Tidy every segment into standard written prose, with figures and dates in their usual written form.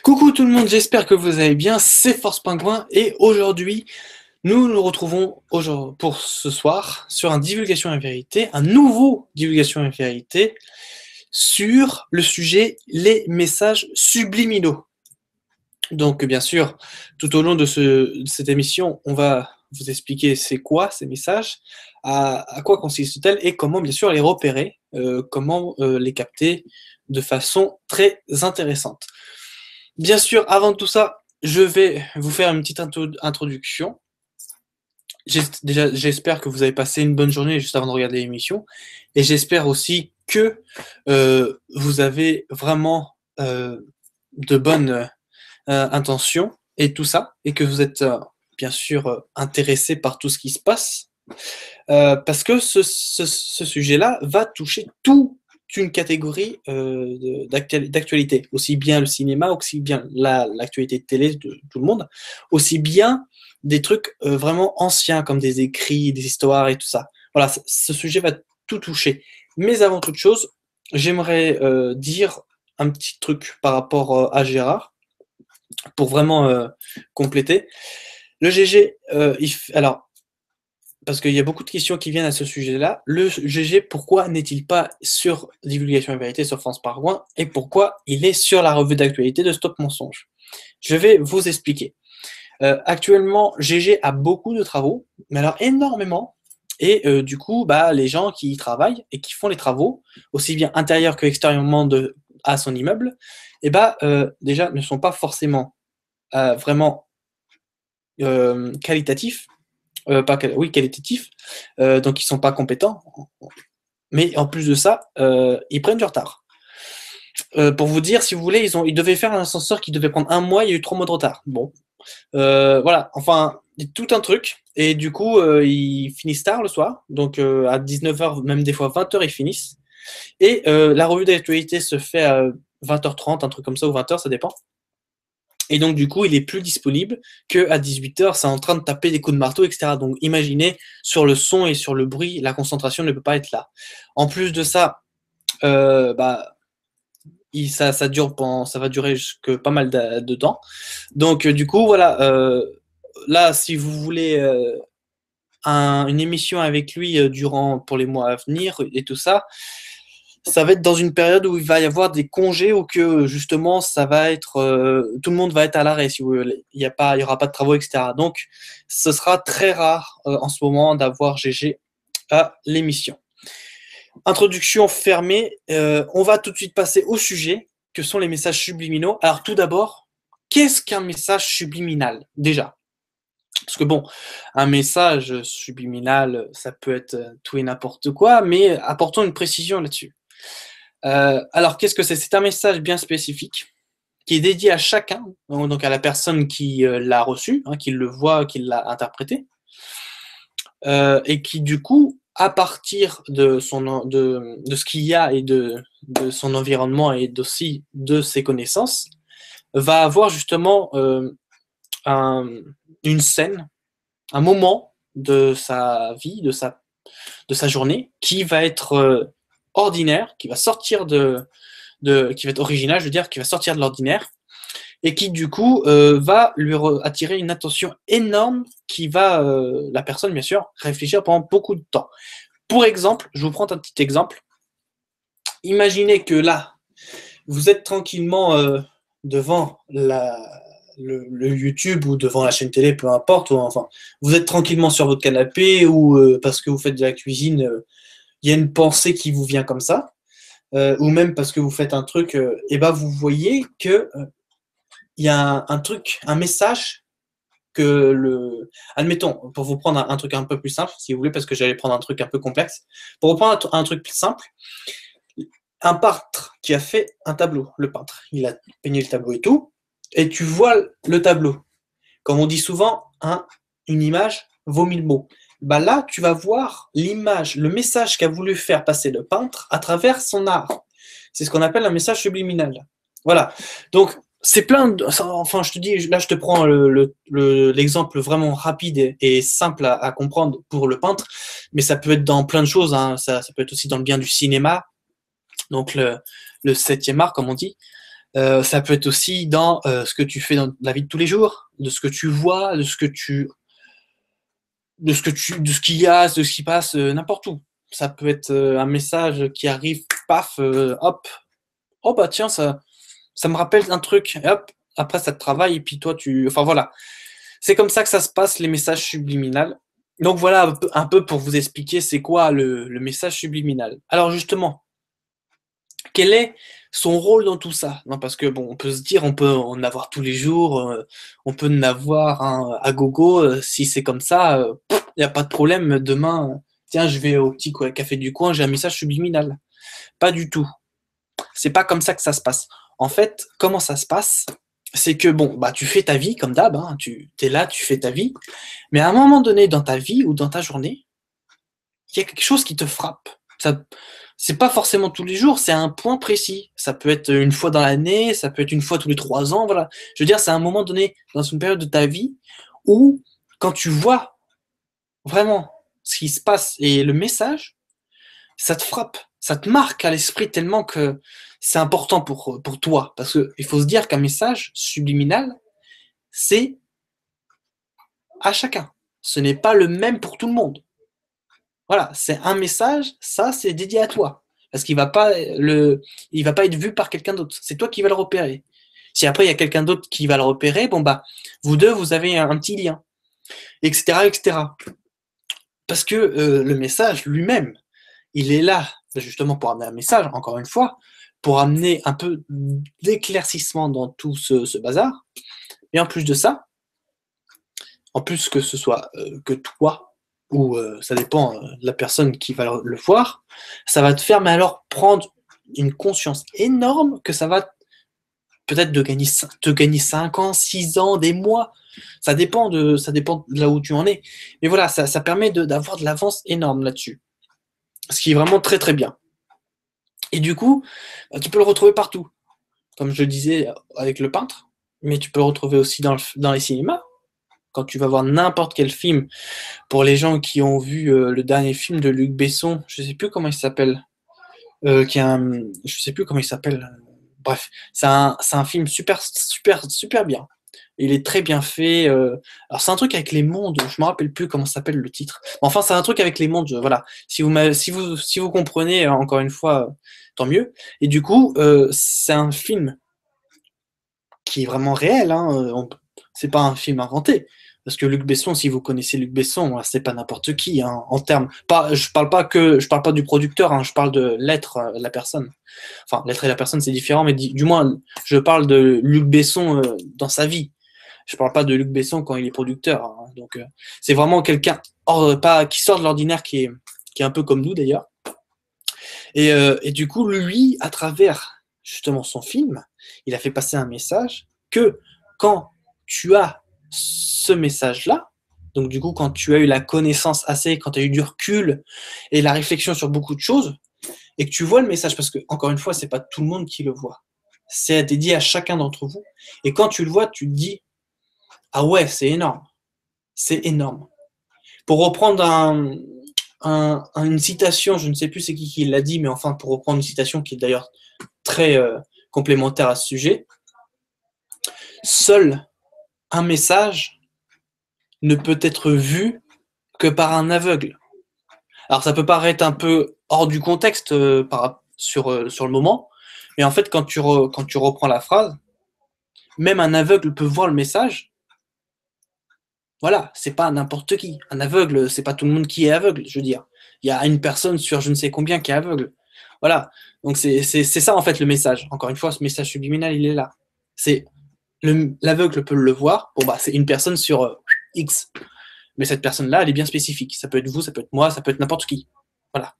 Coucou tout le monde, j'espère que vous allez bien, c'est Force Pingouin et aujourd'hui nous nous retrouvons pour ce soir sur un divulgation et vérité, un nouveau divulgation et vérité sur le sujet les messages subliminaux. Donc bien sûr, tout au long de cette émission, on va vous expliquer c'est quoi ces messages, à quoi consistent-elles et comment bien sûr les repérer, comment les capter de façon très intéressante. Bien sûr, avant tout ça, je vais vous faire une petite introduction. J'espère que vous avez passé une bonne journée juste avant de regarder l'émission. Et j'espère aussi que vous avez vraiment de bonnes intentions et tout ça. Et que vous êtes bien sûr intéressé par tout ce qui se passe. Parce que ce sujet-là va toucher toute une catégorie d'actualité, aussi bien le cinéma, aussi bien l'actualité de télé de tout le monde, aussi bien des trucs vraiment anciens comme des écrits, des histoires et tout ça. Voilà, ce sujet va tout toucher. Mais avant toute chose, j'aimerais dire un petit truc par rapport à Gérard pour vraiment compléter. Le GG, alors parce qu'il y a beaucoup de questions qui viennent à ce sujet-là. Le GG, pourquoi n'est-il pas sur Divulgation et Vérité sur France Pingouin et pourquoi il est sur la revue d'actualité de Stop Mensonge? Je vais vous expliquer. Actuellement, GG a beaucoup de travaux, mais alors énormément. Et du coup, les gens qui y travaillent et qui font les travaux, aussi bien intérieurs que extérieurement à son immeuble, déjà ne sont pas forcément vraiment qualitatifs. Qualitatifs, donc ils sont pas compétents, mais en plus de ça, ils prennent du retard. Pour vous dire, si vous voulez, ils devaient faire un ascenseur qui devait prendre 1 mois, il y a eu 3 mois de retard. Bon, voilà, enfin, tout un truc, et du coup, ils finissent tard le soir, donc à 19h, même des fois 20h, ils finissent, et la revue d'actualité se fait à 20h30, un truc comme ça, ou 20h, ça dépend. Et donc, du coup, il est plus disponible qu'à 18h, c'est en train de taper des coups de marteau, etc. Donc, imaginez, sur le son et sur le bruit, la concentration ne peut pas être là. En plus de ça, ça va durer jusque pas mal de temps. Donc, du coup, voilà, là, si vous voulez une émission avec lui pour les mois à venir et tout ça, ça va être dans une période où il va y avoir des congés ou que justement ça va être tout le monde va être à l'arrêt si vous voulez. Il y aura pas de travaux, etc. Donc ce sera très rare en ce moment d'avoir GG à l'émission. Introduction fermée. On va tout de suite passer au sujet que sont les messages subliminaux. Alors tout d'abord, qu'est-ce qu'un message subliminal déjà? Parce que bon, un message subliminal, ça peut être tout et n'importe quoi, mais apportons une précision là-dessus. Alors, qu'est-ce que c'est? C'est un message bien spécifique qui est dédié à chacun, donc à la personne qui l'a reçu, qui le voit, qui l'a interprété, et qui du coup, à partir de ce qu'il y a et de son environnement et aussi de ses connaissances, va avoir justement une scène, un moment de sa vie, de sa journée, qui va être ordinaire, qui va sortir qui va être original, je veux dire, qui va sortir de l'ordinaire, et qui du coup va lui attirer une attention énorme qui va, la personne bien sûr, réfléchir pendant beaucoup de temps. Pour exemple, je vous prends un petit exemple. Imaginez que là, vous êtes tranquillement devant le YouTube ou devant la chaîne télé, peu importe, ou enfin, vous êtes tranquillement sur votre canapé ou parce que vous faites de la cuisine, il y a une pensée qui vous vient comme ça, ou même parce que vous faites un truc, et vous voyez que il y a un truc, un message admettons, pour vous prendre un truc un peu plus simple, si vous voulez, parce que j'allais prendre un truc un peu complexe. Pour reprendre un truc plus simple, un peintre qui a fait un tableau, le peintre, il a peigné le tableau et tout, et tu vois le tableau. Comme on dit souvent, une image vaut 1000 mots. Là, tu vas voir l'image, le message qu'a voulu faire passer le peintre à travers son art. C'est ce qu'on appelle un message subliminal. Voilà. Donc, c'est plein de... Enfin, je te dis, là, je te prends l'exemple vraiment rapide et simple à comprendre pour le peintre, mais ça peut être dans plein de choses. Ça peut être aussi dans le bien du cinéma, donc le 7e art, comme on dit. Ça peut être aussi dans ce que tu fais dans la vie de tous les jours, de ce que tu vois, de ce qu'il y a, de ce qui passe n'importe où. Ça peut être un message qui arrive, paf, hop, oh bah tiens, ça me rappelle un truc, et hop, après ça te travaille, et puis toi enfin voilà. C'est comme ça que ça se passe, les messages subliminaux. Donc voilà un peu pour vous expliquer c'est quoi le message subliminal. Alors justement, quel est son rôle dans tout ça? Non, parce que bon, on peut se dire, on peut en avoir tous les jours, on peut en avoir un à gogo, si c'est comme ça, il n'y a pas de problème. Demain, tiens, je vais au petit café du coin, j'ai un message subliminal. Pas du tout. C'est pas comme ça que ça se passe. En fait, comment ça se passe? C'est que bon, bah tu fais ta vie comme d'hab, hein, tu es là, tu fais ta vie, mais à un moment donné dans ta vie ou dans ta journée, il y a quelque chose qui te frappe. Ça, c'est pas forcément tous les jours, c'est un point précis. Ça peut être une fois dans l'année, ça peut être une fois tous les 3 ans, voilà. Je veux dire, c'est à un moment donné dans une période de ta vie où, quand tu vois vraiment ce qui se passe et le message, ça te frappe, ça te marque à l'esprit tellement que c'est important pour toi. Parce qu'il faut se dire qu'un message subliminal, c'est à chacun. Ce n'est pas le même pour tout le monde. Voilà, c'est un message, ça c'est dédié à toi. Parce il va pas être vu par quelqu'un d'autre. C'est toi qui vas le repérer. Si après il y a quelqu'un d'autre qui va le repérer, bon bah, vous deux, vous avez un petit lien, etc., etc. Parce que le message lui-même, il est là justement pour amener un message, encore une fois, pour amener un peu d'éclaircissement dans tout ce bazar. Et en plus de ça, en plus que ce soit que toi, ou ça dépend de la personne qui va le voir, ça va te faire, mais alors, prendre une conscience énorme que ça va peut-être te gagner 5 ans, 6 ans, des mois. Ça dépend de là où tu en es. Mais voilà, ça permet d'avoir de l'avance énorme là-dessus. Ce qui est vraiment très très bien. Et du coup, bah, tu peux le retrouver partout. Comme je le disais avec le peintre, mais tu peux le retrouver aussi dans les cinémas. Quand tu vas voir n'importe quel film, pour les gens qui ont vu le dernier film de Luc Besson, je sais plus comment il s'appelle, je sais plus comment il s'appelle. Bref, c'est un film super, super, super bien. Il est très bien fait. Alors c'est un truc avec les mondes. Je me rappelle plus comment s'appelle le titre. Enfin, c'est un truc avec les mondes. Voilà. Si vous comprenez encore une fois, tant mieux. Et du coup, c'est un film qui est vraiment réel. Hein. C'est pas un film inventé. Parce que Luc Besson, si vous connaissez Luc Besson, c'est pas n'importe qui, hein, en termes. Je parle pas du producteur, hein, je parle de l'être, la personne. Enfin, l'être et la personne, c'est différent, mais du moins, je parle de Luc Besson dans sa vie. Je parle pas de Luc Besson quand il est producteur. Hein. Donc, c'est vraiment quelqu'un pas qui sort de l'ordinaire, qui est un peu comme nous d'ailleurs. Et du coup, lui, à travers justement son film, il a fait passer un message que quand tu as ce message-là, donc du coup, quand tu as eu la connaissance assez, quand tu as eu du recul et la réflexion sur beaucoup de choses, et que tu vois le message, parce que encore une fois, c'est pas tout le monde qui le voit. C'est dédié à chacun d'entre vous. Et quand tu le vois, tu te dis, ah ouais, c'est énorme. C'est énorme. Pour reprendre une citation, je ne sais plus c'est qui l'a dit, mais enfin, pour reprendre une citation qui est d'ailleurs très complémentaire à ce sujet, seul un message ne peut être vu que par un aveugle. Alors ça peut paraître un peu hors du contexte sur le moment, mais en fait quand quand tu reprends la phrase, même un aveugle peut voir le message. Voilà, c'est pas n'importe qui. Un aveugle, c'est pas tout le monde qui est aveugle, je veux dire. Il y a une personne sur je ne sais combien qui est aveugle. Voilà. Donc c'est ça en fait le message. Encore une fois, ce message subliminal, il est là. C'est l'aveugle peut le voir. Bon bah c'est une personne sur X. Mais cette personne-là, elle est bien spécifique. Ça peut être vous, ça peut être moi, ça peut être n'importe qui. Voilà.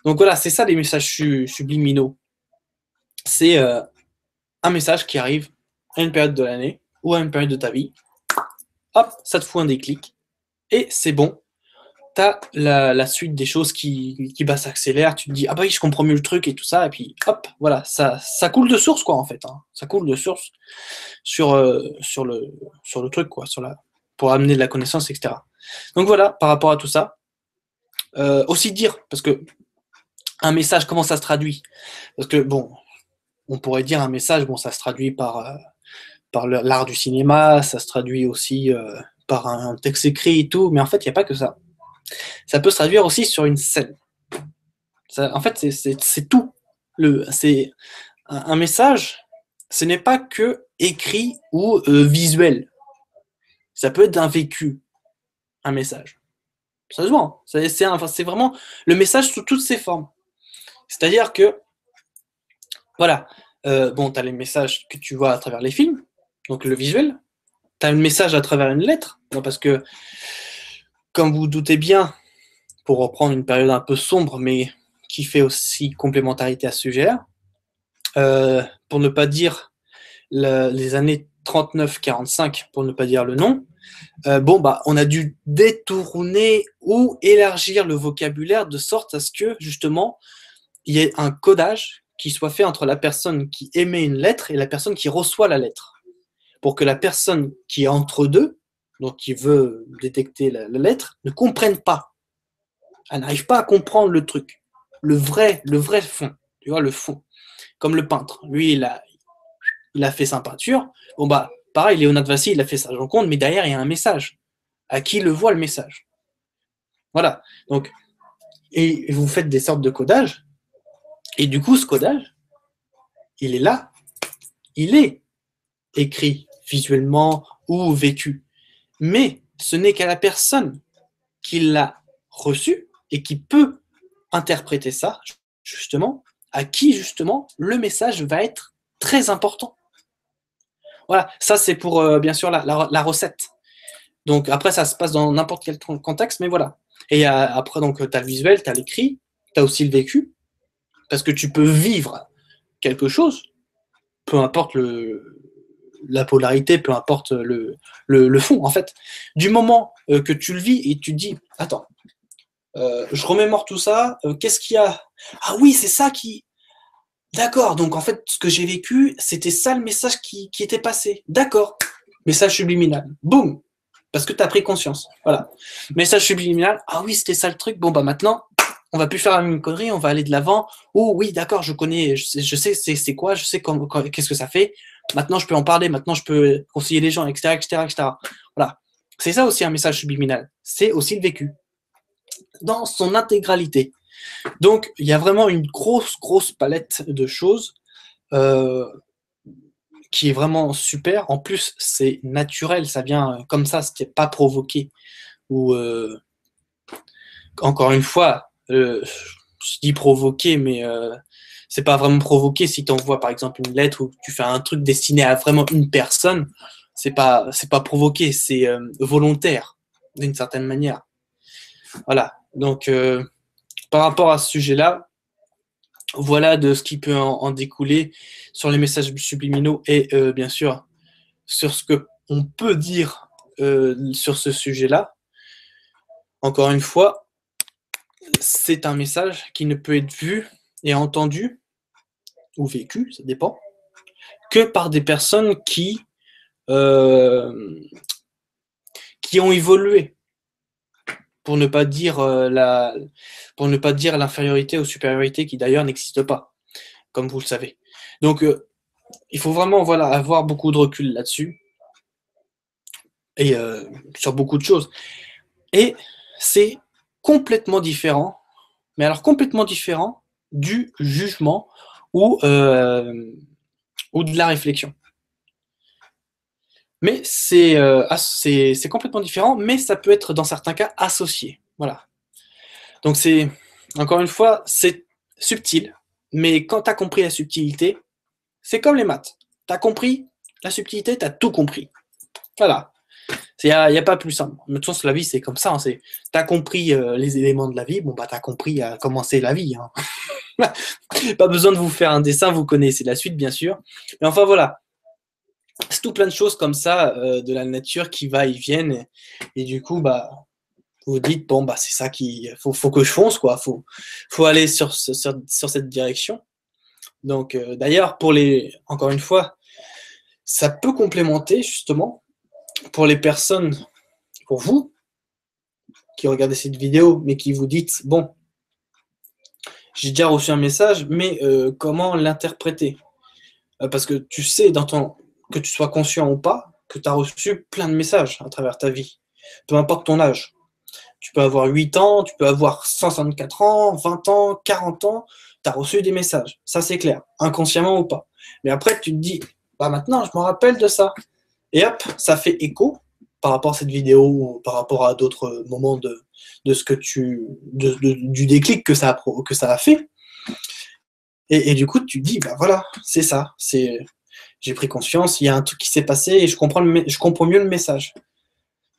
Donc voilà, c'est ça les messages subliminaux. C'est un message qui arrive à une période de l'année ou à une période de ta vie. Hop, ça te fout un déclic. Et c'est bon. Tu as la suite des choses qui s'accélère. Tu te dis, ah bah oui, je comprends mieux le truc et tout ça. Et puis hop, voilà, ça coule de source, quoi, en fait. Hein. Ça coule de source sur le truc, quoi, pour amener de la connaissance, etc. Donc voilà, par rapport à tout ça. Aussi dire, parce que un message, comment ça se traduit? Parce que bon, on pourrait dire un message, bon, ça se traduit par l'art du cinéma, ça se traduit aussi par un texte écrit et tout, mais en fait, il n'y a pas que ça. Ça peut se traduire aussi sur une scène. Ça, en fait, c'est tout. C'est un message, ce n'est pas que écrit ou visuel. Ça peut être d'un vécu, un message. Ça se voit. Hein. C'est vraiment le message sous toutes ses formes. C'est-à-dire que, voilà, bon, tu as les messages que tu vois à travers les films, donc le visuel. Tu as un message à travers une lettre, parce que, comme vous doutez bien, pour reprendre une période un peu sombre, mais qui fait aussi complémentarité à ce sujet-là, pour ne pas dire les années 39-45, pour ne pas dire le nom, bon, bah, on a dû détourner ou élargir le vocabulaire de sorte à ce que, justement, il y ait un codage qui soit fait entre la personne qui émet une lettre et la personne qui reçoit la lettre. Pour que la personne qui est entre deux, donc qui veut détecter la lettre, ne comprenne pas. Elle n'arrive pas à comprendre le truc. Le vrai fond. Tu vois, le fond. Comme le peintre. Lui, il a fait sa peinture. Bon, bah, pareil, Léonard de Vinci, il a fait sa Joconde, mais derrière, il y a un message. À qui le voit le message? Voilà. Donc, et vous faites des sortes de codage. Et du coup, ce codage, il est là. Il est écrit visuellement ou vécu. Mais ce n'est qu'à la personne qui l'a reçu et qui peut interpréter ça, justement, à qui, justement, le message va être très important. Voilà, ça c'est pour, bien sûr, la recette. Donc après, ça se passe dans n'importe quel contexte, mais voilà. Et après, donc, tu as le visuel, tu as l'écrit, tu as aussi le vécu, parce que tu peux vivre quelque chose, peu importe la polarité, peu importe le fond, en fait. Du moment que tu le vis et tu te dis, attends, je remémore tout ça, qu'est-ce qu'il y a? Ah oui, c'est ça qui... D'accord, donc en fait, ce que j'ai vécu, c'était ça le message qui était passé. D'accord, message subliminal. Boum, parce que tu as pris conscience. Voilà. Message subliminal, ah oui, c'était ça le truc, bon bah maintenant, on va plus faire la même connerie, on va aller de l'avant. Oh oui, d'accord, je connais, je sais c'est quoi, je sais qu'est-ce que ça fait. Maintenant, je peux en parler, maintenant, je peux conseiller les gens, etc., etc., etc. Voilà. C'est ça aussi un message subliminal. C'est aussi le vécu. Dans son intégralité. Donc, il y a vraiment une grosse palette de choses qui est vraiment super. En plus, c'est naturel, ça vient comme ça, c'était pas provoqué. Ou encore une fois, je dis provoqué, mais c'est pas vraiment provoqué si tu envoies par exemple une lettre ou tu fais un truc destiné à vraiment une personne, c'est pas provoqué, c'est volontaire d'une certaine manière. Voilà. Donc par rapport à ce sujet-là, voilà de ce qui peut en découler sur les messages subliminaux et bien sûr sur ce que on peut dire sur ce sujet-là. Encore une fois, c'est un message qui ne peut être vu et entendu ou vécu, ça dépend, que par des personnes euh, qui ont évolué, pour ne pas dire pour ne pas dire l'infériorité ou supériorité qui d'ailleurs n'existe pas, comme vous le savez. Donc il faut vraiment voilà avoir beaucoup de recul là-dessus et sur beaucoup de choses. Et c'est complètement différent, mais alors complètement différent du jugement ou de la réflexion. Mais c'est complètement différent, mais ça peut être dans certains cas associé. Voilà. Donc c'est, encore une fois, c'est subtil, mais quand tu as compris la subtilité, c'est comme les maths. Tu as compris la subtilité, tu as tout compris. Voilà. Il n'y a pas plus simple. De toute façon, la vie, c'est comme ça. Hein, tu as compris les éléments de la vie, bon, bah, tu as compris comment c'est la vie. Hein. Pas besoin de vous faire un dessin, vous connaissez la suite, bien sûr. Mais enfin, voilà. C'est tout plein de choses comme ça de la nature qui va et viennent. Et du coup, bah, vous dites, bon, bah, c'est ça qu'il faut que je fonce, quoi. Faut aller sur cette direction. Donc, d'ailleurs, encore une fois, ça peut complémenter, justement, pour les personnes, pour vous, qui regardez cette vidéo, mais qui vous dites, bon, j'ai déjà reçu un message, mais comment l'interpréter? parce que tu sais, que tu sois conscient ou pas, que tu as reçu plein de messages à travers ta vie, peu importe ton âge. Tu peux avoir 8 ans, tu peux avoir 64 ans, 20 ans, 40 ans, tu as reçu des messages. Ça, c'est clair, inconsciemment ou pas. Mais après, tu te dis, bah maintenant, je me rappelle de ça. Et hop, ça fait écho par rapport à cette vidéo ou par rapport à d'autres moments de ce que du déclic que ça a fait. Et du coup, tu te dis, bah voilà, c'est ça. J'ai pris conscience, il y a un truc qui s'est passé et je comprends mieux le message.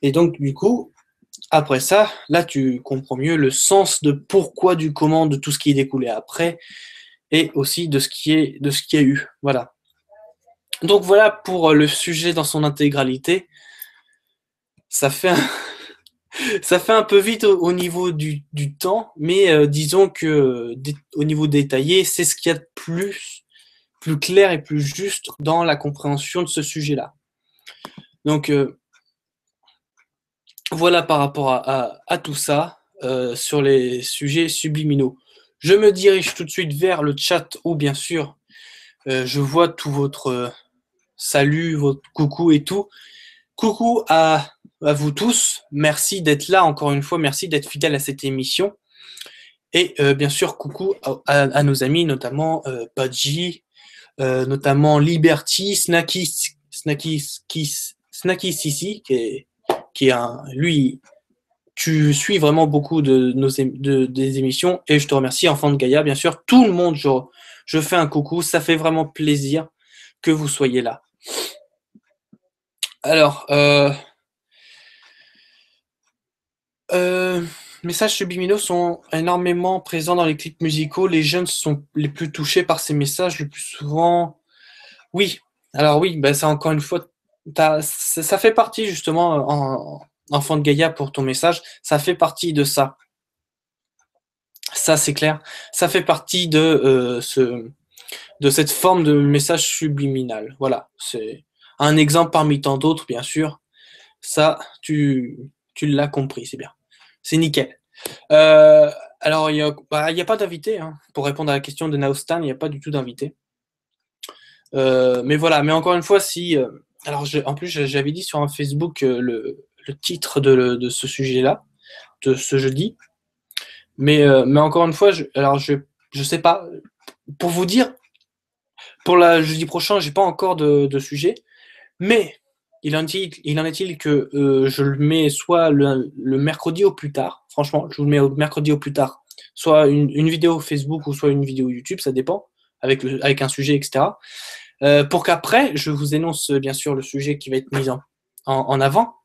Et donc, du coup, après ça, là, tu comprends mieux le sens de pourquoi, du comment, de tout ce qui est découlé après, et aussi de ce qui a eu. Voilà. Donc voilà pour le sujet dans son intégralité. Ça fait un, ça fait un peu vite au niveau du temps, mais disons que au niveau détaillé, c'est ce qu'il y a de plus clair et plus juste dans la compréhension de ce sujet-là. Donc voilà par rapport à tout ça sur les sujets subliminaux. Je me dirige tout de suite vers le chat où bien sûr je vois tout votre salut, votre coucou et tout. Coucou à vous tous, merci d'être là encore une fois, merci d'être fidèle à cette émission. Et bien sûr, coucou à nos amis, notamment Badji, notamment Liberty, Snacky Sissi, qui est lui, tu suis vraiment beaucoup des émissions et je te remercie, Enfant de Gaïa, bien sûr, tout le monde, je fais un coucou, ça fait vraiment plaisir que vous soyez là. Alors, messages subliminaux sont énormément présents dans les clips musicaux. Les jeunes sont les plus touchés par ces messages le plus souvent. Oui, alors oui, ben ça encore une fois, ça fait partie justement, Enfant de Gaïa pour ton message, ça fait partie de ça. Ça c'est clair, ça fait partie de cette forme de message subliminal. Voilà, c'est un exemple parmi tant d'autres, bien sûr. Ça, tu l'as compris, c'est bien. C'est nickel. Alors, il n'y a pas d'invité. Hein. Pour répondre à la question de Naostan, il n'y a pas du tout d'invité. Mais voilà, mais encore une fois, si. Alors, en plus, j'avais dit sur un Facebook le titre de ce sujet-là, de ce jeudi. Mais encore une fois, je sais pas. Pour vous dire, pour la jeudi prochain, j'ai pas encore de sujet. Mais il en est-il que je le mets soit le mercredi au plus tard. Franchement, je vous le mets au mercredi au plus tard. Soit une vidéo Facebook ou soit une vidéo YouTube, ça dépend, avec un sujet, etc. Pour qu'après, je vous énonce bien sûr le sujet qui va être mis en avant.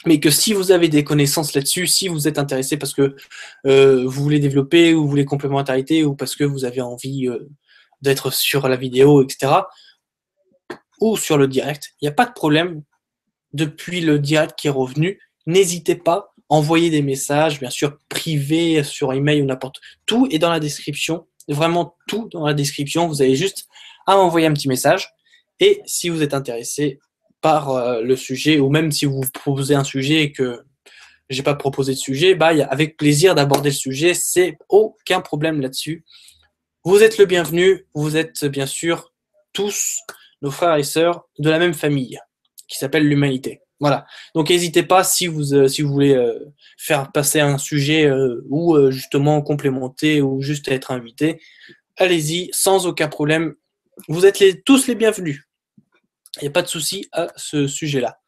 Mais que si vous avez des connaissances là-dessus, si vous êtes intéressé parce que vous voulez développer ou vous voulez complémentarité ou parce que vous avez envie d'être sur la vidéo, etc., ou sur le direct, il n'y a pas de problème. Depuis le direct qui est revenu, n'hésitez pas, envoyez des messages, bien sûr, privés, sur email ou n'importe. Tout est dans la description, vraiment tout dans la description. Vous avez juste à m'envoyer un petit message. Et si vous êtes intéressé par le sujet, ou même si vous proposez un sujet et que j'ai pas proposé de sujet, bah, avec plaisir d'aborder le sujet, c'est aucun problème là-dessus. Vous êtes le bienvenu, vous êtes bien sûr tous nos frères et sœurs de la même famille, qui s'appelle l'humanité. Voilà. Donc n'hésitez pas si vous voulez faire passer un sujet ou justement complémenter ou juste être invité, allez-y, sans aucun problème. Vous êtes tous les bienvenus. Il n'y a pas de souci à ce sujet-là.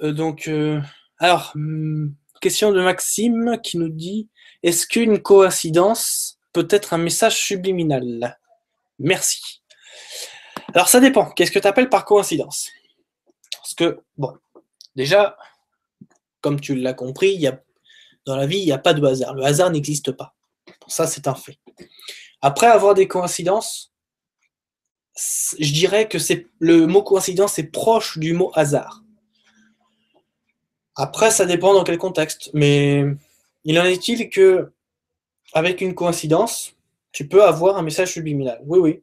Donc, alors, question de Maxime qui nous dit: est-ce qu'une coïncidence peut être un message subliminal? Merci. Alors, ça dépend. Qu'est-ce que tu appelles par coïncidence? Parce que, bon, déjà, comme tu l'as compris, dans la vie, il n'y a pas de hasard. Le hasard n'existe pas. Ça, c'est un fait. Après avoir des coïncidences, je dirais que le mot coïncidence est proche du mot hasard. Après, ça dépend dans quel contexte. Mais il en est-il que, avec une coïncidence, tu peux avoir un message subliminal. Oui, oui.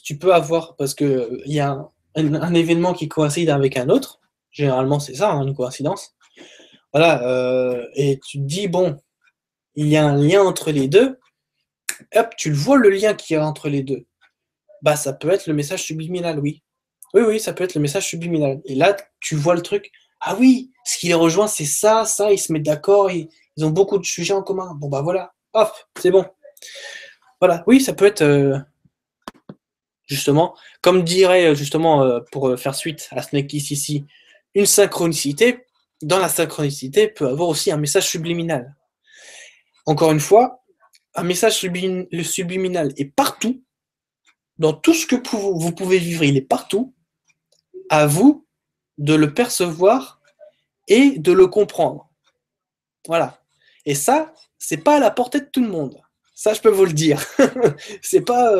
Tu peux avoir, parce qu'il y a un événement qui coïncide avec un autre. Généralement, c'est ça, hein, une coïncidence. Voilà. Et tu te dis, bon, il y a un lien entre les deux. hop, tu le vois le lien qu'il y a entre les deux. Bah, ça peut être le message subliminal, oui. Oui, oui, ça peut être le message subliminal. Et là, tu vois le truc. Ah oui, ce qui les rejoint, c'est ça, ça, ils se mettent d'accord, ils ont beaucoup de sujets en commun. Bon, bah voilà, hop, c'est bon. Voilà, oui, ça peut être, justement, comme dirait, justement, pour faire suite à Snake Kiss ici, une synchronicité. Dans la synchronicité peut avoir aussi un message subliminal. Encore une fois, un message subliminal est partout, dans tout ce que vous pouvez vivre, il est partout. À vous de le percevoir et de le comprendre. Voilà. Et ça, c'est pas à la portée de tout le monde. Ça, je peux vous le dire. C'est pas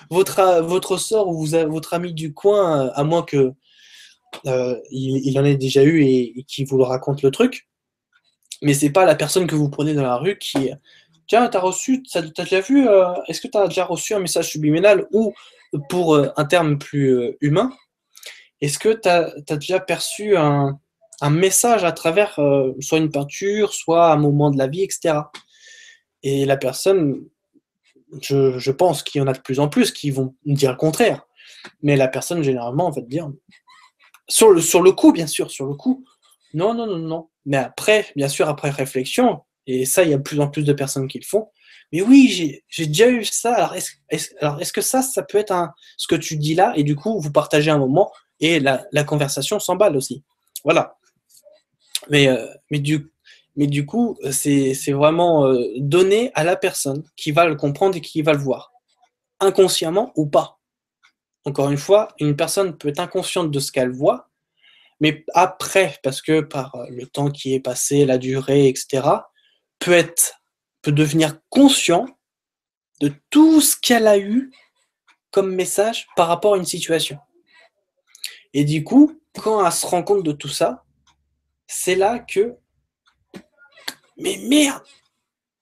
votre sort ou votre ami du coin, à moins que il en ait déjà eu et qui vous le raconte le truc. Mais c'est pas la personne que vous prenez dans la rue qui tiens, t'as déjà vu, est-ce que tu as déjà reçu un message subliminal ou pour un terme plus humain, est-ce que tu as déjà perçu un message à travers soit une peinture, soit un moment de la vie, etc. Et la personne, je pense qu'il y en a de plus en plus qui vont dire le contraire. Mais la personne, généralement, va te dire, sur le coup, bien sûr, sur le coup, non, non, non, non. Mais après, bien sûr, après réflexion, et ça, il y a de plus en plus de personnes qui le font, mais oui, j'ai déjà eu ça, alors est-ce que ça peut être ce que tu dis là, et du coup, vous partagez un moment, et la conversation s'emballe aussi. Voilà. Mais, du coup, c'est vraiment donné à la personne qui va le comprendre et qui va le voir, inconsciemment ou pas. Encore une fois, une personne peut être inconsciente de ce qu'elle voit, mais après, parce que par le temps qui est passé, la durée, etc., peut devenir conscient de tout ce qu'elle a eu comme message par rapport à une situation. Et du coup, quand elle se rend compte de tout ça, c'est là que mais merde,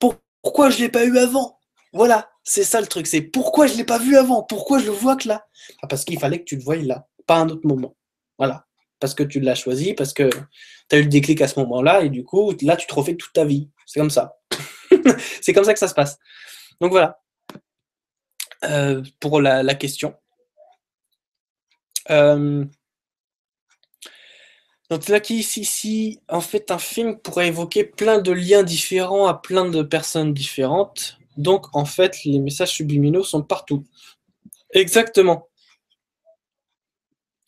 pourquoi je l'ai pas eu avant? Voilà, c'est ça le truc, c'est pourquoi je l'ai pas vu avant, pourquoi je le vois que là? Ah, parce qu'il fallait que tu le voies là, pas à un autre moment. Voilà, parce que tu l'as choisi, parce que tu as eu le déclic à ce moment-là, et du coup, là, tu te refais toute ta vie. C'est comme ça. C'est comme ça que ça se passe. Donc voilà, pour la question. Donc là, qui ici, en fait, un film pourrait évoquer plein de liens différents à plein de personnes différentes. Donc, en fait, les messages subliminaux sont partout. Exactement.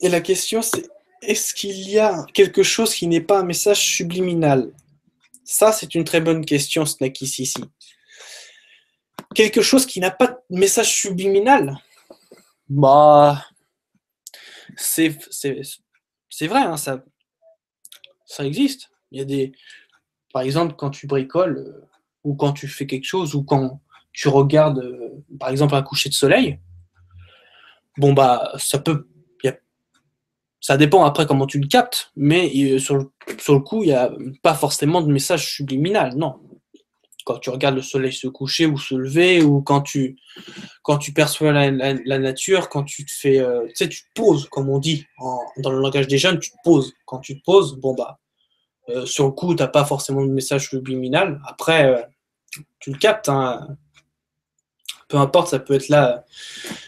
Et la question, c'est est-ce qu'il y a quelque chose qui n'est pas un message subliminal? Ça, c'est une très bonne question, Snacky ici. Quelque chose qui n'a pas de message subliminal? Bah, c'est vrai, hein, ça existe. Il y a par exemple, quand tu bricoles, ou quand tu fais quelque chose, ou quand tu regardes, par exemple, un coucher de soleil, bon, bah, ça dépend après comment tu le captes, mais sur le coup, il n'y a pas forcément de message subliminal, non. Quand tu regardes le soleil se coucher ou se lever, ou quand tu perçois la nature, quand tu te fais, tu sais, tu te poses, comme on dit dans le langage des jeunes, tu te poses. Quand tu te poses, bon, bah, sur le coup, tu n'as pas forcément de message subliminal. Après, tu le captes, hein. Peu importe, ça peut être là,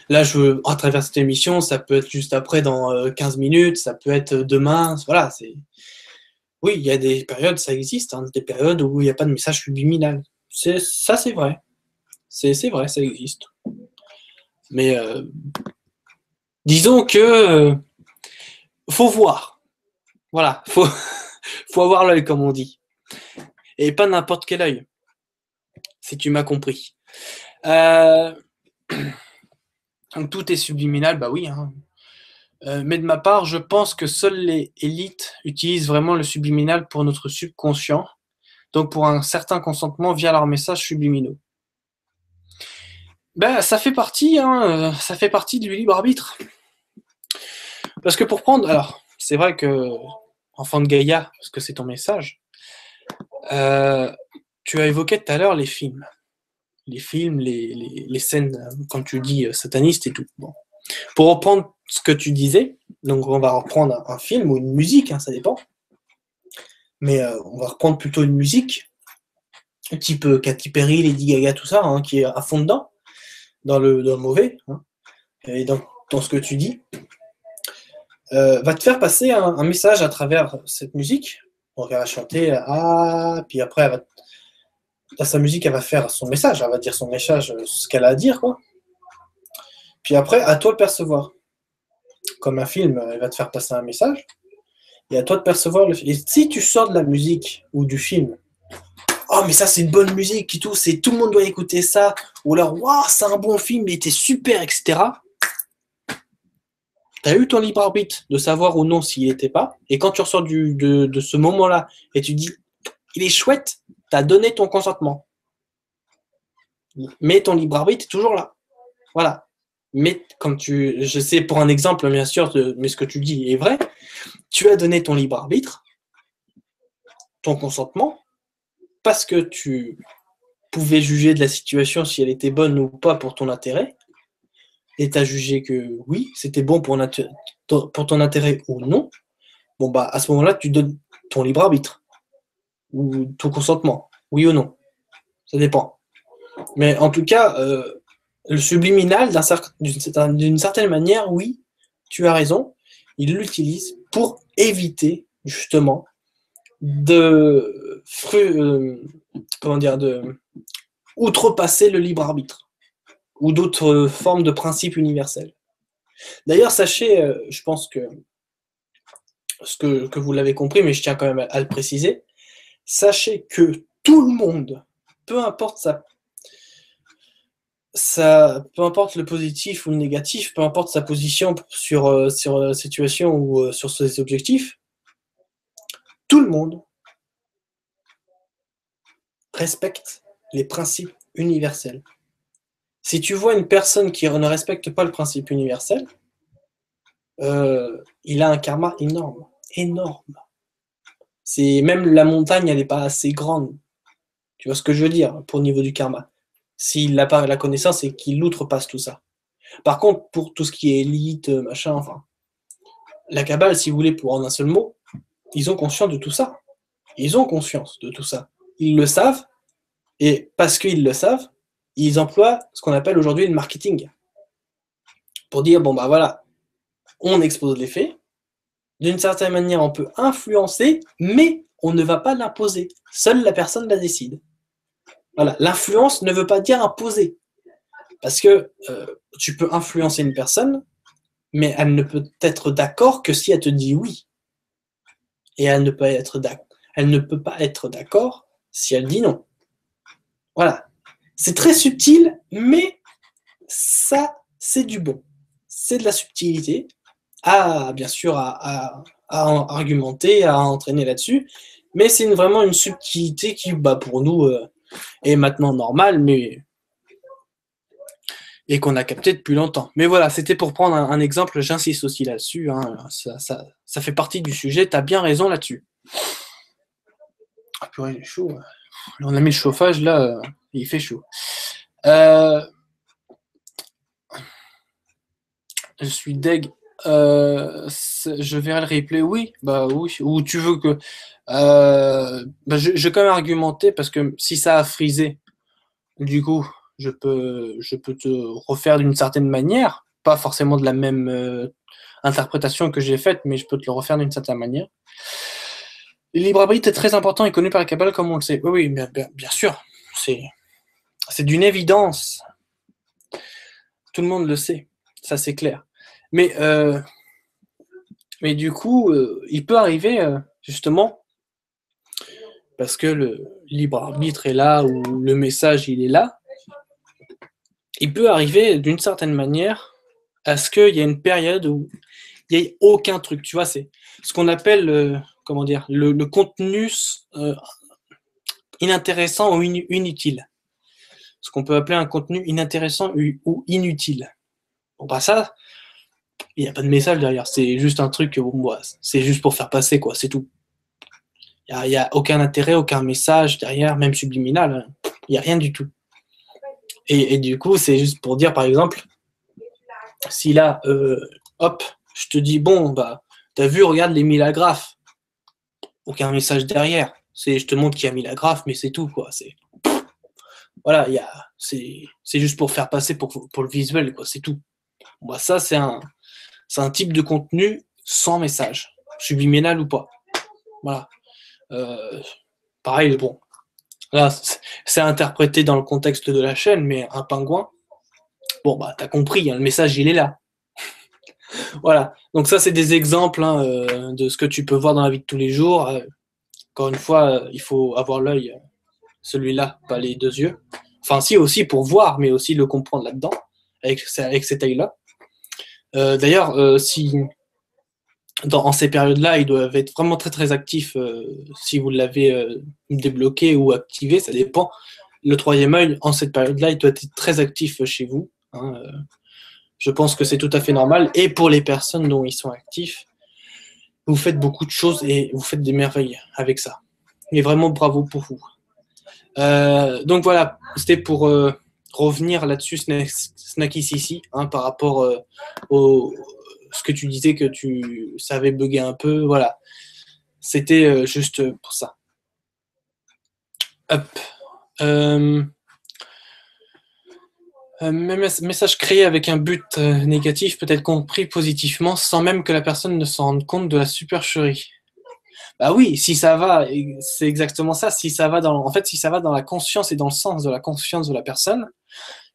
à travers cette émission, ça peut être juste après dans 15 minutes, ça peut être demain, voilà, oui, il y a des périodes, ça existe, hein, des périodes où il n'y a pas de message subliminal. Ça, c'est vrai. C'est vrai, ça existe. Mais disons que faut voir. Voilà, faut avoir l'œil, comme on dit. Et pas n'importe quel œil, si tu m'as compris. Donc tout est subliminal, bah oui, hein. Mais de ma part, je pense que seules les élites utilisent vraiment le subliminal pour notre subconscient, donc pour un certain consentement via leurs messages subliminaux. Ben, ça fait partie, hein, ça fait partie du libre arbitre. Parce que alors, c'est vrai que, enfant de Gaïa, parce que c'est ton message, tu as évoqué tout à l'heure les films. Les films, les scènes, quand tu dis sataniste et tout. Bon. Pour reprendre ce que tu disais, donc on va reprendre un film ou une musique, hein, ça dépend. Mais on va reprendre plutôt une musique, type Katy Perry, Lady Gaga, tout ça, hein, qui est à fond dedans. dans le mauvais, hein, et dans ce que tu dis, va te faire passer un message à travers cette musique. Donc elle va chanter ah, puis après dans sa musique elle va faire son message, elle va dire son message, ce qu'elle a à dire quoi. Puis après à toi de percevoir. Comme un film, elle va te faire passer un message et à toi de percevoir le film. Et si tu sors de la musique ou du film, oh mais ça c'est une bonne musique et tout, c'est tout le monde doit écouter ça, ou alors waouh c'est un bon film, il était super, etc. Tu as eu ton libre arbitre de savoir ou non s'il n'était pas, et quand tu ressors de ce moment-là et tu dis il est chouette, tu as donné ton consentement. Mais ton libre arbitre est toujours là. Voilà. Mais comme je sais pour un exemple bien sûr, mais ce que tu dis est vrai, tu as donné ton libre arbitre, ton consentement, parce que tu pouvais juger de la situation si elle était bonne ou pas pour ton intérêt, et tu as jugé que oui, c'était bon pour ton intérêt ou non, bon bah à ce moment-là, tu donnes ton libre arbitre, ou ton consentement, oui ou non. Ça dépend. Mais en tout cas, le subliminal, d'une certaine manière, oui, tu as raison, il l'utilise pour éviter justement de outrepasser le libre arbitre ou d'autres formes de principes universels. D'ailleurs, sachez, je pense que vous l'avez compris, mais je tiens quand même à le préciser, sachez que tout le monde, peu importe peu importe le positif ou le négatif, peu importe sa position sur la situation ou sur ses objectifs, tout le monde respecte les principes universels. Si tu vois une personne qui ne respecte pas le principe universel, il a un karma énorme, énorme. Même la montagne, elle n'est pas assez grande. Tu vois ce que je veux dire pour le niveau du karma. S'il n'a pas la connaissance et qu'il outrepasse tout ça. Par contre, pour tout ce qui est élite, machin, enfin, la Kabbale, si vous voulez, pour en un seul mot, ils ont conscience de tout ça. Ils ont conscience de tout ça. Ils le savent, et parce qu'ils le savent, ils emploient ce qu'on appelle aujourd'hui le marketing. Pour dire, bon bah voilà, on expose les faits, d'une certaine manière on peut influencer, mais on ne va pas l'imposer. Seule la personne la décide. Voilà, l'influence ne veut pas dire imposer. Parce que tu peux influencer une personne, mais elle ne peut être d'accord que si elle te dit oui. Et elle ne peut pas être d'accord si elle dit non. Voilà. C'est très subtil, mais ça, c'est du bon. C'est de la subtilité, bien sûr, à argumenter, à entraîner là-dessus, mais c'est vraiment une subtilité qui, bah, pour nous, est maintenant normale, et qu'on a capté depuis longtemps. Mais voilà, c'était pour prendre un exemple, j'insiste aussi là-dessus, hein, ça fait partie du sujet, tu as bien raison là-dessus. Ah purée, il est chaud. On a mis le chauffage, là, il fait chaud. Je suis deg. Je verrai le replay, oui, bah oui, ou tu veux que... je vais quand même argumenter, parce que si ça a frisé, du coup, je peux te refaire d'une certaine manière, pas forcément de la même interprétation que j'ai faite, mais je peux te le refaire d'une certaine manière. Le libre arbitre est très important et connu par la Kabbale, comme on le sait. Oui, bien sûr, c'est d'une évidence. Tout le monde le sait, ça c'est clair. Mais du coup, il peut arriver, justement, parce que le libre arbitre est là, ou le message il est là, il peut arriver d'une certaine manière à ce qu'il y ait une période où il n'y ait aucun truc. Tu vois, c'est ce qu'on appelle le contenu inintéressant ou inutile. Ce qu'on peut appeler un contenu inintéressant ou inutile. Bon, bah ça, il n'y a pas de message derrière. C'est juste un truc, c'est juste pour faire passer, quoi. C'est tout. Il n'y a aucun intérêt, aucun message derrière, même subliminal. Il n'y a rien du tout. Et du coup, c'est juste pour dire, par exemple, si là, hop, je te dis, bon, bah, t'as vu, regarde les milagraphes. Aucun message derrière. Je te montre qu'il y a milagraphe, mais c'est tout, quoi. Voilà, c'est juste pour faire passer pour le visuel, quoi, c'est tout. Bon, bah, ça, c'est un type de contenu sans message, subliminal ou pas. Voilà. Euh, Pareil, bon, là, c'est interprété dans le contexte de la chaîne, mais un pingouin, bon, bah, t'as compris, hein, le message, il est là. Voilà. Donc ça, c'est des exemples hein, de ce que tu peux voir dans la vie de tous les jours. Encore une fois, il faut avoir l'œil, celui-là, pas les deux yeux. Enfin, si aussi pour voir, mais aussi le comprendre là-dedans, avec cet œil-là. D'ailleurs, si en ces périodes-là, ils doivent être vraiment très très actifs si vous l'avez débloqué ou activé, ça dépend. Le troisième œil, en cette période-là, il doit être très actif chez vous. Hein, je pense que c'est tout à fait normal. Et pour les personnes dont ils sont actifs, vous faites beaucoup de choses et vous faites des merveilles avec ça. Et vraiment bravo pour vous. Donc voilà, c'était pour revenir là-dessus, Snacky Sissi, hein, par rapport au ce que tu disais que tu savais bugger un peu. Voilà, c'était juste pour ça. Hop. Message créé avec un but négatif peut être compris positivement sans même que la personne ne s'en rende compte de la supercherie. Bah oui, si ça va, c'est exactement ça. Si ça va dans, en fait, si ça va dans la conscience et dans le sens de la conscience de la personne,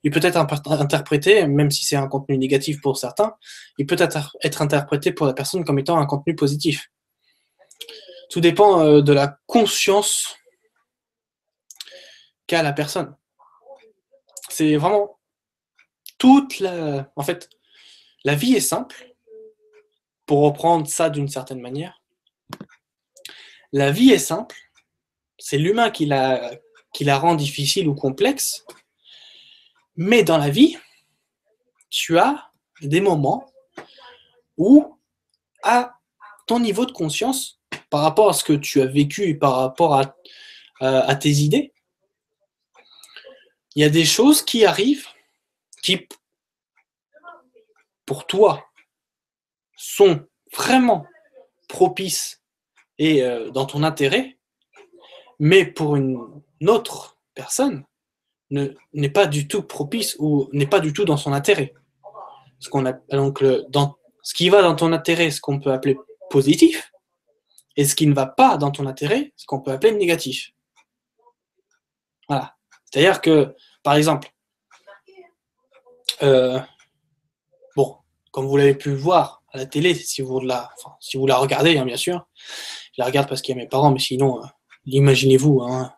il peut être interprété, même si c'est un contenu négatif pour certains, il peut être interprété pour la personne comme étant un contenu positif. Tout dépend de la conscience qu'a la personne. C'est vraiment toute la... En fait, la vie est simple, pour reprendre ça d'une certaine manière. La vie est simple, c'est l'humain qui la rend difficile ou complexe, mais dans la vie, tu as des moments où, à ton niveau de conscience, par rapport à ce que tu as vécu et par rapport à tes idées, il y a des choses qui arrivent qui, pour toi, sont vraiment propices et dans ton intérêt, mais pour une autre personne, n'est pas du tout propice ou n'est pas du tout dans son intérêt. Donc, ce qui va dans ton intérêt, ce qu'on peut appeler positif, et ce qui ne va pas dans ton intérêt, ce qu'on peut appeler négatif. Voilà. C'est-à-dire que, par exemple, bon, comme vous l'avez pu voir à la télé, si vous la regardez, hein, bien sûr, je la regarde parce qu'il y a mes parents, mais sinon, imaginez-vous, hein,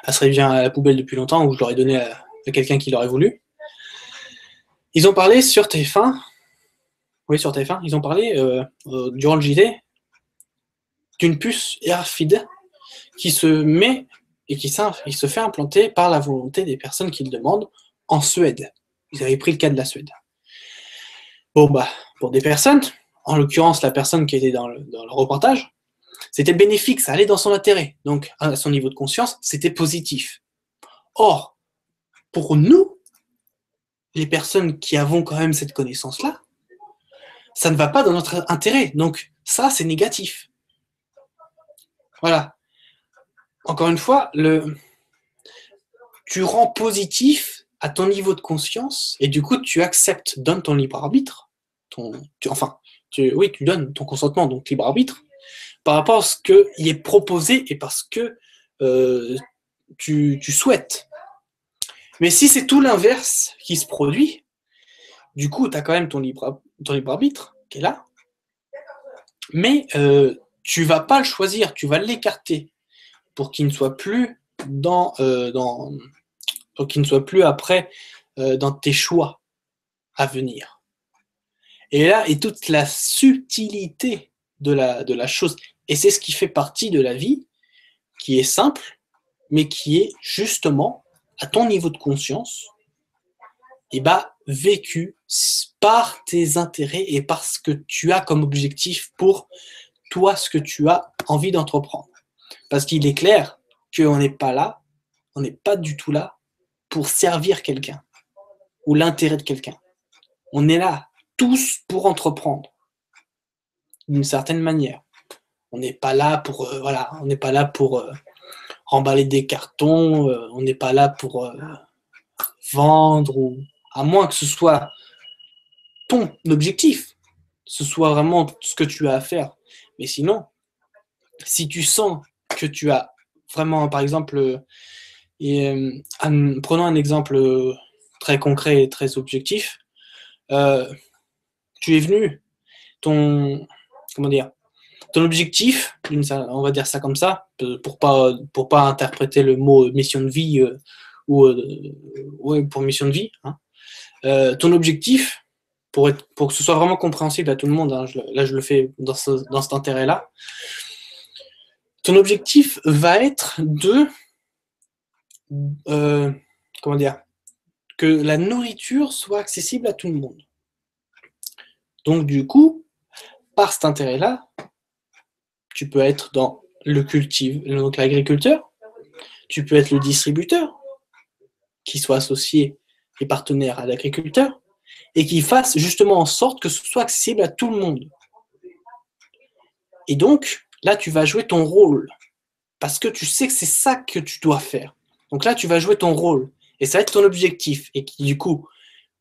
elle serait bien à la poubelle depuis longtemps, ou je l'aurais donnée à quelqu'un qui l'aurait voulu. Ils ont parlé sur TF1, oui, sur TF1, ils ont parlé, durant le JT, d'une puce RFID qui se met et qui se fait implanter par la volonté des personnes qui le demandent en Suède. Ils avaient pris le cas de la Suède. Bon, bah, pour des personnes, en l'occurrence la personne qui était dans le reportage, c'était bénéfique, ça allait dans son intérêt. Donc, à son niveau de conscience, c'était positif. Or, pour nous, les personnes qui avons quand même cette connaissance-là, ça ne va pas dans notre intérêt. Donc, ça, c'est négatif. Voilà. Encore une fois, tu rends positif à ton niveau de conscience et du coup, tu acceptes, donnes ton libre arbitre, tu donnes ton consentement, donc libre arbitre, par rapport à ce qui est proposé et parce que tu souhaites. Mais si c'est tout l'inverse qui se produit, du coup, tu as quand même ton libre arbitre qui est là, mais tu vas pas le choisir, tu vas l'écarter pour qu'il ne soit plus pour qu'il ne soit plus après dans tes choix à venir. Et là est toute la subtilité de la chose. Et c'est ce qui fait partie de la vie, qui est simple, mais qui est justement, à ton niveau de conscience, et bah, vécu par tes intérêts et par ce que tu as comme objectif pour toi, ce que tu as envie d'entreprendre. Parce qu'il est clair qu'on n'est pas là, on n'est pas du tout là pour servir quelqu'un ou l'intérêt de quelqu'un. On est là tous pour entreprendre d'une certaine manière. On n'est pas là pour remballer des cartons, on n'est pas là pour vendre, ou à moins que ce soit ton objectif, ce soit vraiment ce que tu as à faire. Mais sinon, si tu sens que tu as vraiment, par exemple, prenons un exemple très concret et très objectif, tu es venu, comment dire, ton objectif, on va dire ça comme ça, pour pas interpréter le mot mission de vie ou pour mission de vie, hein. Ton objectif, pour que ce soit vraiment compréhensible à tout le monde, hein, là je le fais dans cet intérêt-là, ton objectif va être de, comment dire, que la nourriture soit accessible à tout le monde. Donc du coup, par cet intérêt-là, tu peux être dans le cultive, donc l'agriculteur, tu peux être le distributeur, qui soit associé et partenaire à l'agriculteur, et qui fasse justement en sorte que ce soit accessible à tout le monde. Et donc, là, tu vas jouer ton rôle, parce que tu sais que c'est ça que tu dois faire. Donc là, tu vas jouer ton rôle, et ça va être ton objectif, et qui, du coup,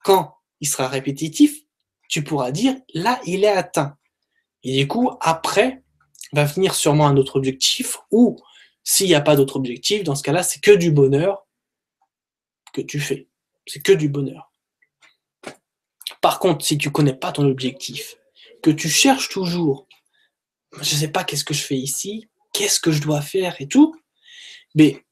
quand il sera répétitif, tu pourras dire, là, il est atteint. Et du coup, après, va venir sûrement un autre objectif, ou s'il n'y a pas d'autre objectif, dans ce cas-là, c'est que du bonheur que tu fais. C'est que du bonheur. Par contre, si tu ne connais pas ton objectif, que tu cherches toujours, je ne sais pas qu'est-ce que je fais ici, qu'est-ce que je dois faire et tout, mais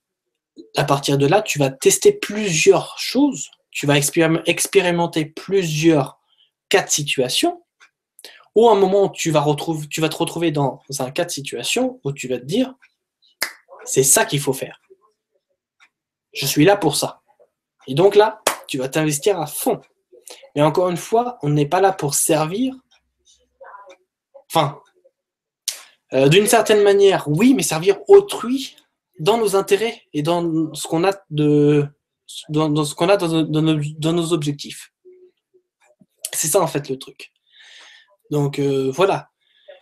à partir de là, tu vas tester plusieurs choses, tu vas expérimenter plusieurs cas de situation, ou à un moment, tu vas te retrouver dans un cas de situation où tu vas te dire, c'est ça qu'il faut faire. Je suis là pour ça. Et donc là, tu vas t'investir à fond. Mais encore une fois, on n'est pas là pour servir. Enfin, d'une certaine manière, oui, mais servir autrui dans nos intérêts et dans ce qu'on a dans ce qu'on a dans nos objectifs. C'est ça en fait le truc. Donc voilà.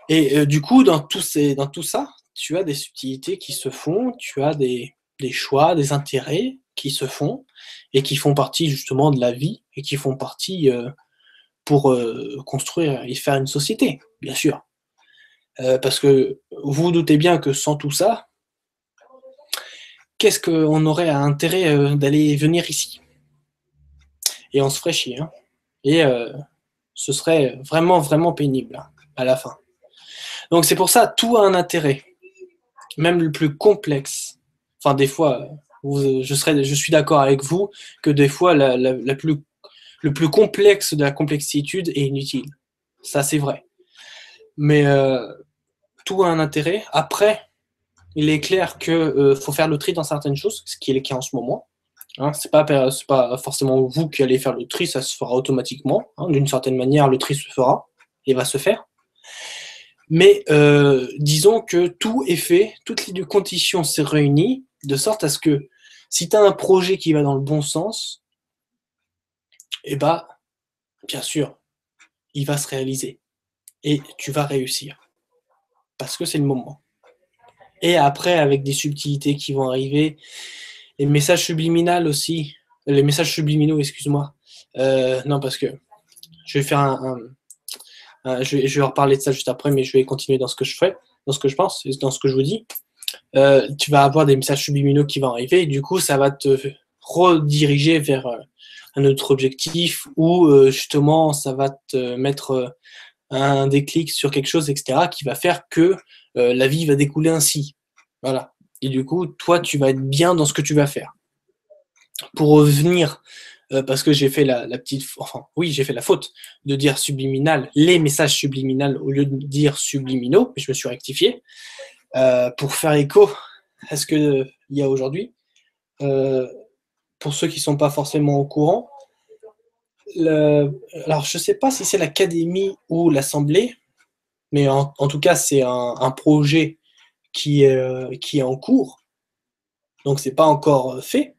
Et du coup, dans tout ça, tu as des subtilités qui se font, tu as des choix, des intérêts qui se font et qui font partie justement de la vie et qui font partie pour construire et faire une société, bien sûr. Parce que vous vous doutez bien que sans tout ça, qu'est-ce qu'on aurait à intérêt d'aller venir ici? Et on se ferait chier. Hein. Et ce serait vraiment, vraiment pénible hein, à la fin. Donc c'est pour ça, tout a un intérêt, même le plus complexe. Enfin, des fois, je suis d'accord avec vous que des fois, le plus complexe de la complexitude est inutile. Ça, c'est vrai. Mais tout a un intérêt. Après, il est clair qu'il faut faire le tri dans certaines choses, ce qui est le cas en ce moment. Hein, c'est pas forcément vous qui allez faire le tri, ça se fera automatiquement. Hein, d'une certaine manière, le tri se fera et va se faire. Mais disons que tout est fait, toutes les conditions s'est réunies, de sorte à ce que si tu as un projet qui va dans le bon sens, eh ben, bien sûr, il va se réaliser. Et tu vas réussir. Parce que c'est le moment. Et après, avec des subtilités qui vont arriver, les messages subliminaux aussi, les messages subliminaux, excuse-moi. Non, parce que je vais faire je vais reparler de ça juste après, mais je vais continuer dans ce que je fais, dans ce que je pense, et dans ce que je vous dis. Tu vas avoir des messages subliminaux qui vont arriver, et du coup, ça va te rediriger vers un autre objectif, ou justement, ça va te mettre un déclic sur quelque chose, etc., qui va faire que la vie va découler ainsi. Voilà. Et du coup, toi, tu vas être bien dans ce que tu vas faire. Pour revenir, parce que j'ai fait j'ai fait la faute de dire subliminal, les messages subliminaux au lieu de dire subliminaux, mais je me suis rectifié, pour faire écho à ce qu'il y a aujourd'hui. Pour ceux qui ne sont pas forcément au courant, alors je ne sais pas si c'est l'académie ou l'assemblée, mais en tout cas, c'est un projet qui est en cours, donc c'est pas encore fait.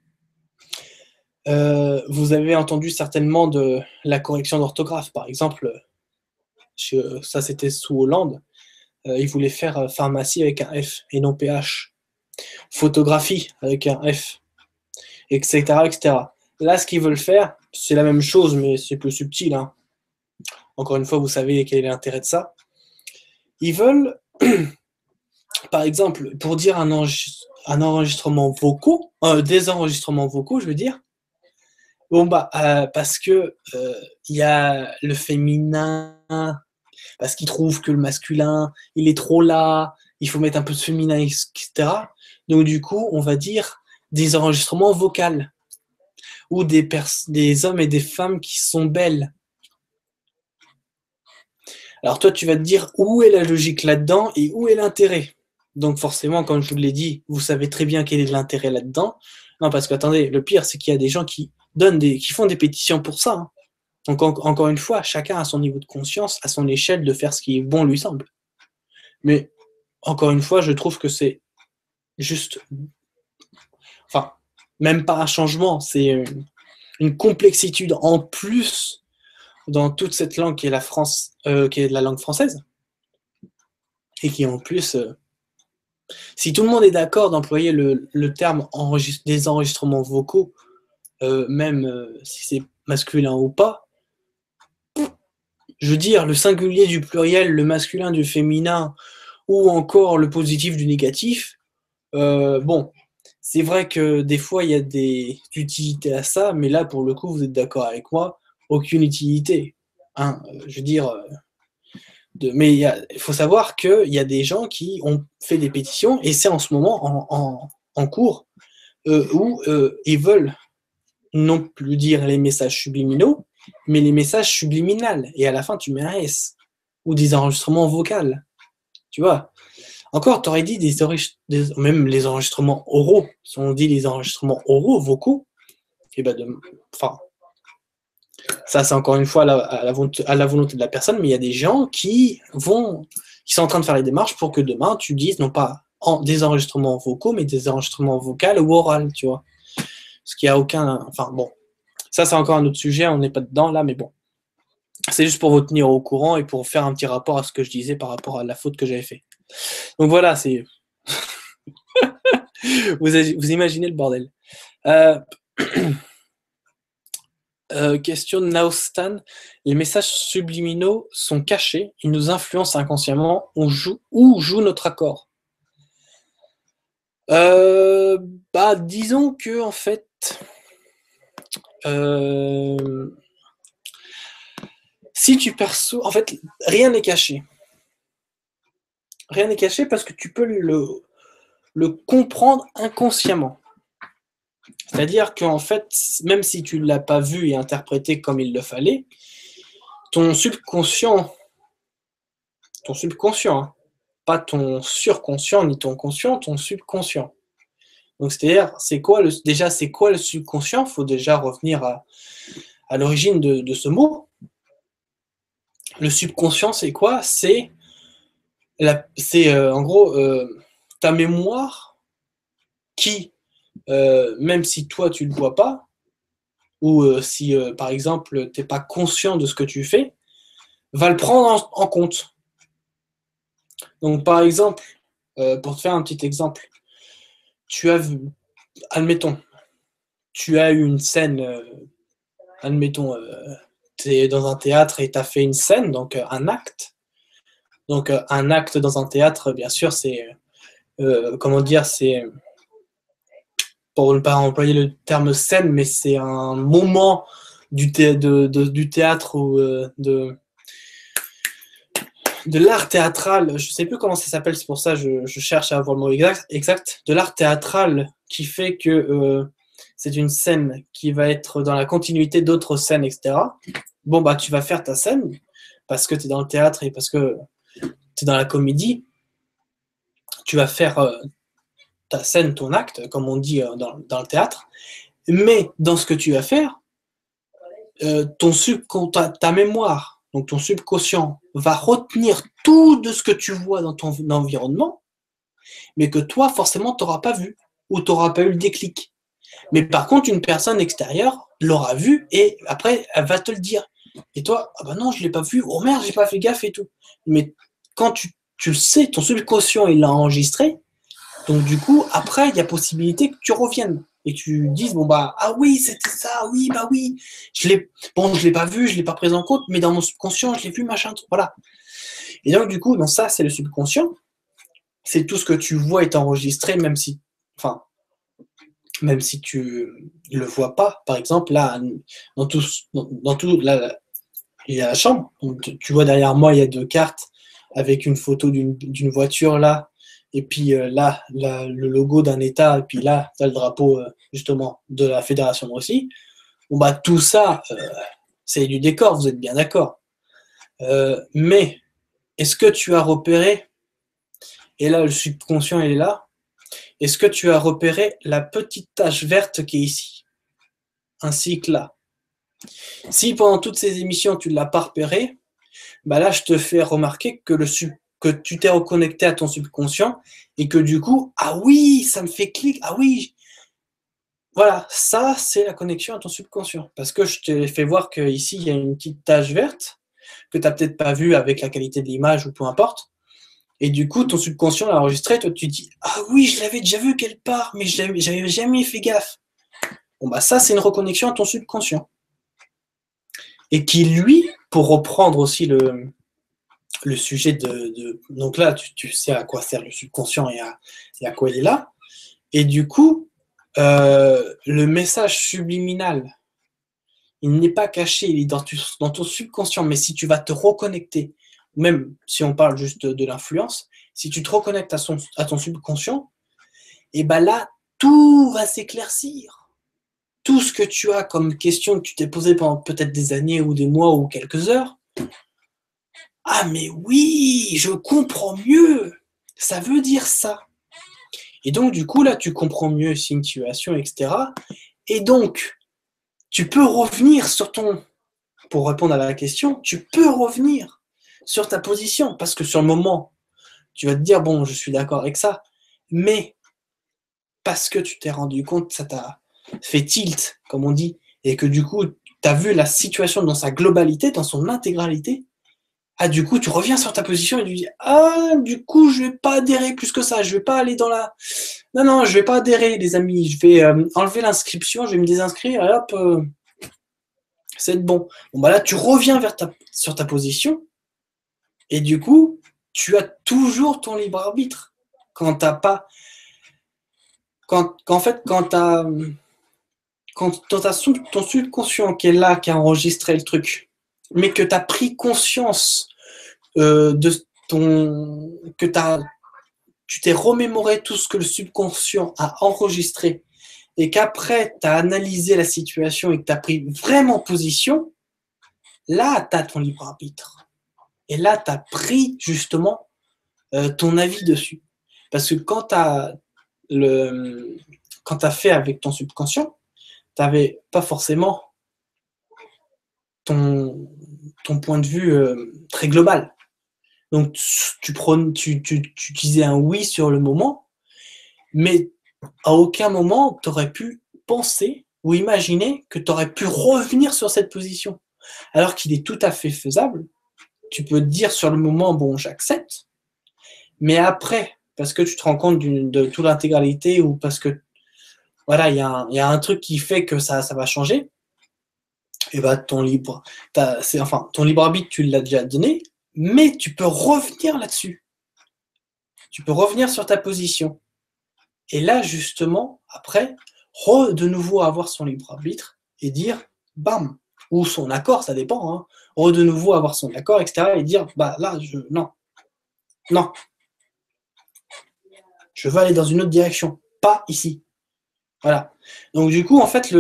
Vous avez entendu certainement de la correction d'orthographe, par exemple. Ça, c'était sous Hollande. Il voulait faire pharmacie avec un F et non PH. photographie avec un F, etc., etc. Là, ce qu'ils veulent faire, c'est la même chose, mais c'est plus subtil, hein. Encore une fois, vous savez quel est l'intérêt de ça. Ils veulent, par exemple, pour dire un enregistrement vocaux, des enregistrements vocaux, je veux dire. Bon bah parce que il y a le féminin, parce qu'ils trouvent que le masculin, il est trop là, il faut mettre un peu de féminin, etc. Donc du coup, on va dire des enregistrements vocaux ou des hommes et des femmes qui sont belles. Alors toi, tu vas te dire où est la logique là-dedans et où est l'intérêt. Donc forcément, comme je vous l'ai dit, vous savez très bien quel est l'intérêt là-dedans. Non, parce que attendez, le pire, c'est qu'il y a des gens qui font des pétitions pour ça, hein. Donc encore une fois, chacun a son niveau de conscience, à son échelle, de faire ce qui est bon lui semble. Mais encore une fois, je trouve que c'est juste, enfin, même pas un changement, c'est une complexitude en plus dans toute cette langue qui est qui est la langue française, et qui en plus, si tout le monde est d'accord d'employer le terme des enregistrements vocaux, même si c'est masculin ou pas, je veux dire, le singulier du pluriel, le masculin du féminin, ou encore le positif du négatif, bon, c'est vrai que des fois, il y a des utilités à ça, mais là, pour le coup, vous êtes d'accord avec moi, aucune utilité. Hein, je veux dire, mais il faut savoir qu'il y a des gens qui ont fait des pétitions, et c'est en ce moment en cours, où ils veulent non plus dire les messages subliminaux, mais les messages subliminales. Et à la fin, tu mets un S. Ou des enregistrements vocaux. Tu vois. Encore, tu aurais dit même les enregistrements oraux. Si on dit les enregistrements oraux, vocaux, et ben enfin, ça c'est encore une fois à la volonté de la personne, mais il y a des gens qui sont en train de faire les démarches pour que demain tu dises non pas des enregistrements vocaux, mais des enregistrements vocaux ou oraux, tu vois. Ce qui a aucun. Enfin bon. Ça, c'est encore un autre sujet, on n'est pas dedans là, mais bon. C'est juste pour vous tenir au courant et pour faire un petit rapport à ce que je disais par rapport à la faute que j'avais fait. Donc voilà, c'est. vous imaginez le bordel. Question de Naostan. Les messages subliminaux sont cachés, ils nous influencent inconsciemment, on joue notre accord. Disons que en fait. Si tu perçois, en fait, rien n'est caché. Rien n'est caché parce que tu peux le comprendre inconsciemment. C'est-à-dire qu'en fait, même si tu ne l'as pas vu et interprété comme il le fallait, ton subconscient, hein, pas ton surconscient ni ton conscient, ton subconscient. Donc c'est-à-dire, c'est quoi le subconscient? Il faut déjà revenir à l'origine de ce mot. Le subconscient, c'est quoi? C'est en gros ta mémoire qui, même si toi tu ne le vois pas, ou si par exemple tu n'es pas conscient de ce que tu fais, va le prendre en compte. Donc par exemple, pour te faire un petit exemple, admettons, tu as eu une scène, admettons, tu es dans un théâtre et tu as fait une scène, donc un acte. Donc un acte dans un théâtre, bien sûr, c'est, comment dire, c'est, pour ne pas employer le terme scène, mais c'est un moment du théâtre ou de l'art théâtral, je ne sais plus comment ça s'appelle, c'est pour ça que je cherche à avoir le mot exact, de l'art théâtral qui fait que c'est une scène qui va être dans la continuité d'autres scènes, etc. Bon, bah tu vas faire ta scène parce que tu es dans le théâtre et parce que tu es dans la comédie. Tu vas faire ta scène, ton acte, comme on dit dans le théâtre. Mais dans ce que tu vas faire, ta mémoire, donc ton subconscient, va retenir tout de ce que tu vois dans ton environnement, mais que toi, forcément, tu n'auras pas vu, ou tu n'auras pas eu le déclic. Mais par contre, une personne extérieure l'aura vu, et après, elle va te le dire. Et toi, ah bah non, je ne l'ai pas vu, oh merde, j'ai pas fait gaffe et tout. Mais quand tu le sais, ton subconscient, il l'a enregistré, Donc du coup, après, il y a possibilité que tu reviennes et que tu dises, bon bah, ah oui, c'était ça, oui, bah oui, je l'ai pas vu, je l'ai pas pris en compte, mais dans mon subconscient, je l'ai vu, machin, voilà. Et donc du coup, dans ça, c'est le subconscient, c'est tout ce que tu vois est enregistré, enfin, même si tu le vois pas. Par exemple, là, là, il y a la chambre, donc tu vois derrière moi, il y a 2 cartes avec une photo d'une voiture là, et puis là, le logo d'un État, et puis là, tu as le drapeau justement de la Fédération de Russie. Bon, bah, tout ça, c'est du décor, vous êtes bien d'accord. Mais est-ce que tu as repéré, et là, le subconscient, il est là, est-ce que tu as repéré la petite tache verte qui est ici, ainsi que là? Si pendant toutes ces émissions, tu ne l'as pas repéré, bah là, je te fais remarquer que tu t'es reconnecté à ton subconscient et que du coup, ah oui, ça me fait clic, ah oui, voilà, ça, c'est la connexion à ton subconscient. Parce que je te fais voir qu'ici, il y a une petite tache verte que tu n'as peut-être pas vue avec la qualité de l'image ou peu importe. Et du coup, ton subconscient l'a enregistré, toi, tu dis, ah oui, je l'avais déjà vu quelque part, mais j'avais jamais fait gaffe. Bon, bah ça, c'est une reconnexion à ton subconscient. Et qui, lui, pour reprendre aussi le sujet donc là, tu sais à quoi sert le subconscient et à quoi il est là. Et du coup, le message subliminal, il n'est pas caché, il est dans ton subconscient. Mais si tu vas te reconnecter, même si on parle juste de l'influence, si tu te reconnectes à ton subconscient, et ben là, tout va s'éclaircir. Tout ce que tu as comme question que tu t'es posé pendant peut-être des années ou des mois ou quelques heures, ah mais oui, je comprends mieux. Ça veut dire ça. Et donc, du coup, là, tu comprends mieux une situation, etc. Et donc, tu peux revenir pour répondre à la question, tu peux revenir sur ta position. Parce que sur le moment, tu vas te dire, bon, je suis d'accord avec ça. Mais parce que tu t'es rendu compte, ça t'a fait tilt, comme on dit, et que du coup, tu as vu la situation dans sa globalité, dans son intégralité, ah, du coup, tu reviens sur ta position et tu dis, ah, du coup, je vais pas adhérer plus que ça, je vais pas aller dans la... Non, non, je vais pas adhérer, les amis, je vais enlever l'inscription, je vais me désinscrire, et hop, c'est bon. Bon, bah là, tu reviens sur ta position, et du coup, tu as toujours ton libre arbitre. Quand t'as pas... En fait, quand t'as ton subconscient qui est là, qui a enregistré le truc, mais que tu as pris conscience de tu t'es remémoré tout ce que le subconscient a enregistré et qu'après tu as analysé la situation et que tu as pris vraiment position, là tu as ton libre arbitre. Et là tu as pris justement ton avis dessus. Parce que quand tu as fait avec ton subconscient, tu n'avais pas forcément ton point de vue très global. Donc, tu disais un oui sur le moment, mais à aucun moment, tu aurais pu penser ou imaginer que tu aurais pu revenir sur cette position. Alors qu'il est tout à fait faisable. Tu peux te dire sur le moment, bon, j'accepte, mais après, parce que tu te rends compte de toute l'intégralité ou parce que, voilà, il y a un truc qui fait que ça va changer, et bah, ton libre arbitre, tu l'as déjà donné, mais tu peux revenir là-dessus. Tu peux revenir sur ta position. Et là, justement, après, de nouveau avoir son libre arbitre et dire, bam, ou son accord, ça dépend, hein, de nouveau avoir son accord, etc. et dire, bah là, non, je veux aller dans une autre direction, pas ici. Voilà. Donc du coup, en fait,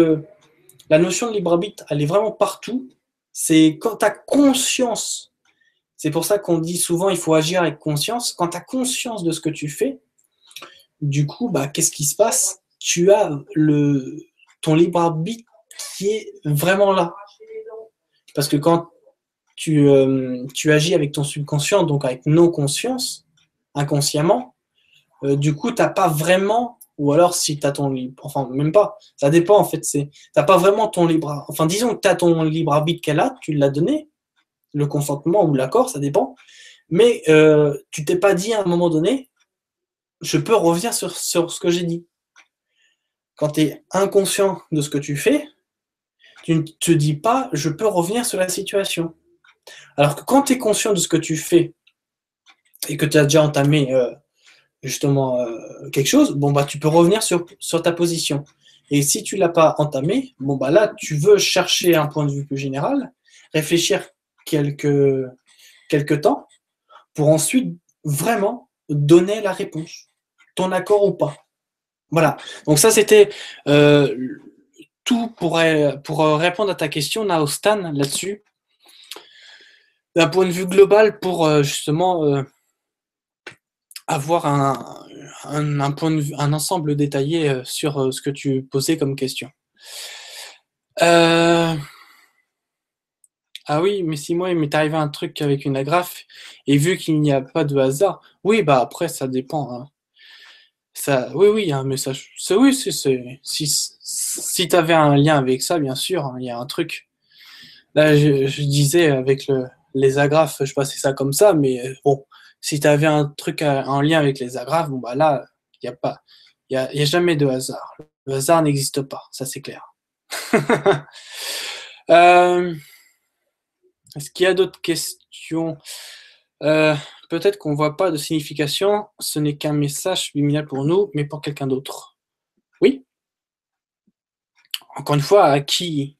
la notion de libre arbitre, elle est vraiment partout. C'est quand tu as conscience, c'est pour ça qu'on dit souvent, il faut agir avec conscience. Quand tu as conscience de ce que tu fais, du coup, bah, qu'est-ce qui se passe? Tu as ton libre arbitre qui est vraiment là. Parce que quand tu agis avec ton subconscient, donc avec non-conscience, inconsciemment, du coup, tu n'as pas vraiment, ou alors si tu as ton libre, enfin, même pas, ça dépend en fait, tu n'as pas vraiment ton libre arbitre. Enfin, disons que tu as ton libre arbitre qu'elle a, tu l'as donné, le consentement ou l'accord, ça dépend, mais tu t'es pas dit à un moment donné, je peux revenir sur ce que j'ai dit. Quand tu es inconscient de ce que tu fais, tu ne te dis pas, je peux revenir sur la situation. Alors que quand tu es conscient de ce que tu fais et que tu as déjà entamé justement quelque chose, bon bah tu peux revenir sur ta position. Et si tu l'as pas entamé, bon bah là tu veux chercher un point de vue plus général, réfléchir quelques temps pour ensuite vraiment donner la réponse, ton accord ou pas. Voilà. Donc ça c'était tout pour répondre à ta question, Naostan, là-dessus. D'un point de vue global, pour justement avoir un point de vue, un ensemble détaillé sur ce que tu posais comme question. Ah oui, mais si moi il m'est arrivé un truc avec une agrafe, et vu qu'il n'y a pas de hasard, oui, bah après ça dépend. Hein. Ça, oui, oui, il y a un message. Oui, si tu avais un lien avec ça, bien sûr, hein, il y a un truc. Là, je disais avec les agrafes, je passais ça comme ça, mais bon, si tu avais un truc en lien avec les agrafes, bon bah là, il n'y a pas, il y a jamais de hasard. Le hasard n'existe pas, ça c'est clair. Euh, Est-ce qu'il y a d'autres questions? Euh, Peut-être qu'on ne voit pas de signification, ce n'est qu'un message subliminal pour nous, mais pour quelqu'un d'autre. Oui, encore une fois, à qui?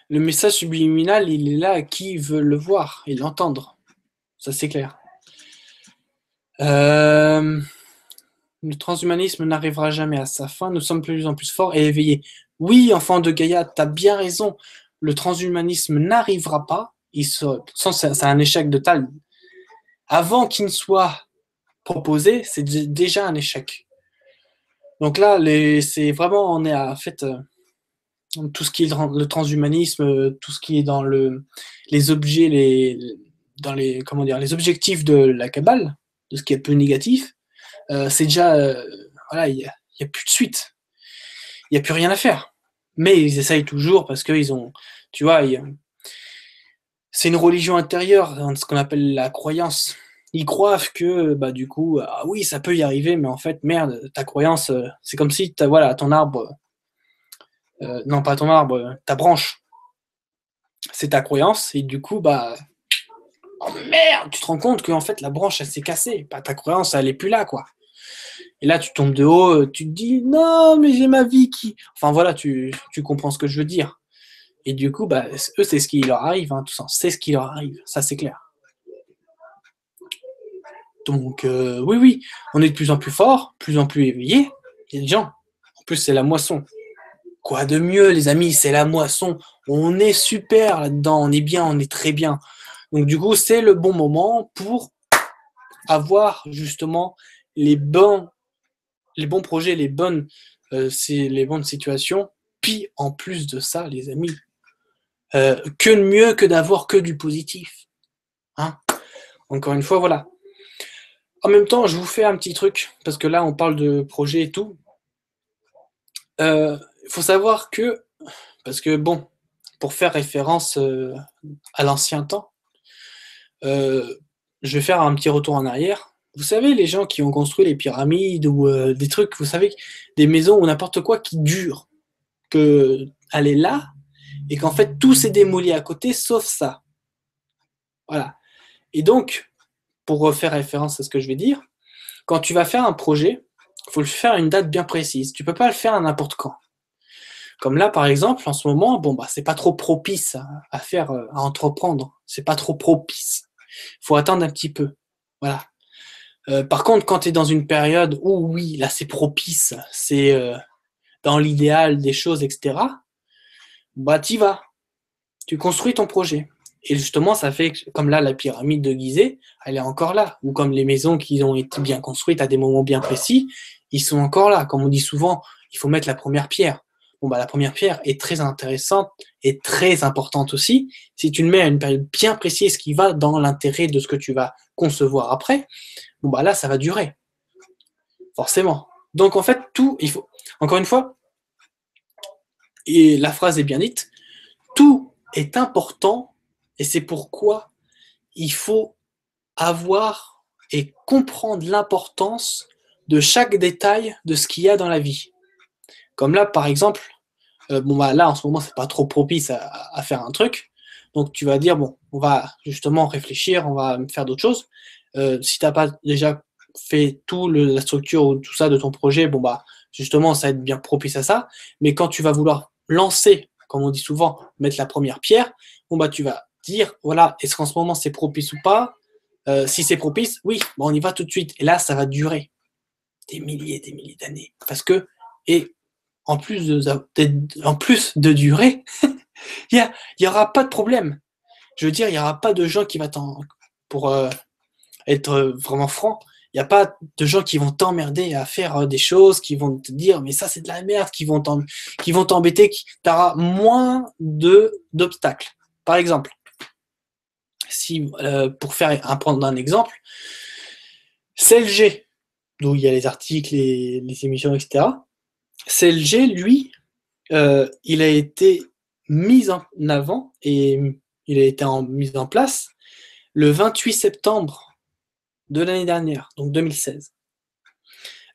Le message subliminal, il est là à qui veut le voir et l'entendre. Ça c'est clair. Le transhumanisme n'arrivera jamais à sa fin. Nous sommes de plus en plus forts et éveillés. Oui, enfant de Gaïa, tu as bien raison. Le transhumanisme n'arrivera pas. C'est un échec de taille. Avant qu'il ne soit proposé, c'est déjà un échec. Donc là, c'est vraiment, on est à fait tout ce qui est le transhumanisme, tout ce qui est dans les objets, dans les comment dire, les objectifs de la Kabbale, de ce qui est peu négatif. C'est déjà voilà, il y a plus de suite, il y a plus rien à faire. Mais ils essayent toujours parce qu'ils ont, tu vois, c'est une religion intérieure, ce qu'on appelle la croyance. Ils croient que bah du coup, ah oui, ça peut y arriver, mais en fait, merde, ta croyance, c'est comme si voilà, ton arbre, non pas ton arbre, ta branche, c'est ta croyance, et du coup, bah, oh merde, tu te rends compte que en fait la branche elle s'est cassée, bah, ta croyance elle est plus là, quoi. Et là, tu tombes de haut, tu te dis non, mais j'ai ma vie qui. Enfin voilà, tu comprends ce que je veux dire. Et du coup, bah, eux, c'est ce qui leur arrive, hein, tout ça. C'est ce qui leur arrive, ça c'est clair. Donc, oui, oui, on est de plus en plus fort, de plus en plus éveillé. Il y a des gens. En plus, c'est la moisson. Quoi de mieux, les amis, c'est la moisson. On est super là-dedans, on est bien, on est très bien. Donc, du coup, c'est le bon moment pour avoir justement les bons projets, les bonnes situations. Puis en plus de ça, les amis, que mieux que d'avoir que du positif. Hein. Encore une fois, voilà. En même temps, je vous fais un petit truc, parce que là, on parle de projet et tout. Il faut savoir que, parce que bon, pour faire référence à l'ancien temps, je vais faire un petit retour en arrière. Vous savez, les gens qui ont construit les pyramides ou des trucs, vous savez, des maisons ou n'importe quoi qui dure, que elle est là et qu'en fait tout s'est démoli à côté sauf ça. Voilà. Et donc, pour faire référence à ce que je vais dire, quand tu vas faire un projet, il faut le faire à une date bien précise. Tu peux pas le faire à n'importe quand. Comme là, par exemple, en ce moment, bon bah c'est pas trop propice à faire, à entreprendre. C'est pas trop propice. Il faut attendre un petit peu. Voilà. Par contre, quand tu es dans une période où oui, là c'est propice, c'est dans l'idéal des choses, etc., bah t'y vas. Tu construis ton projet. Et justement, ça fait que, comme là, la pyramide de Gizeh, elle est encore là. Ou comme les maisons qui ont été bien construites à des moments bien précis, ils sont encore là. Comme on dit souvent, il faut mettre la première pierre. Bon, bah, la première pierre est très intéressante et très importante aussi. Si tu le mets à une période bien précise qui va dans l'intérêt de ce que tu vas concevoir après, bon, bah là, ça va durer. Forcément. Donc, en fait, tout, il faut, encore une fois, et la phrase est bien dite, tout est important et c'est pourquoi il faut avoir et comprendre l'importance de chaque détail de ce qu'il y a dans la vie. Comme là, par exemple, là, en ce moment, c'est pas trop propice à faire un truc. Donc, tu vas dire, bon, on va justement réfléchir, on va faire d'autres choses. Si tu n'as pas déjà fait la structure ou tout ça de ton projet, justement, ça va être bien propice à ça. Mais quand tu vas vouloir lancer, comme on dit souvent, mettre la première pierre, tu vas dire, voilà, est-ce qu'en ce moment c'est propice ou pas? Si c'est propice, oui, on y va tout de suite. Et là, ça va durer des milliers d'années. Parce que, et en plus de durer, il y aura pas de problème. Je veux dire, il n'y aura pas de gens qui vont pour être vraiment franc, il n'y a pas de gens qui vont t'emmerder à faire des choses, qui vont te dire mais ça c'est de la merde, qui vont t'embêter, tu auras moins d'obstacles. Par exemple, si pour prendre un exemple, CLG, d'où il y a les articles, les émissions, etc. CLG, lui, il a été mis en avant et il a été mis en place le 28 septembre de l'année dernière, donc 2016.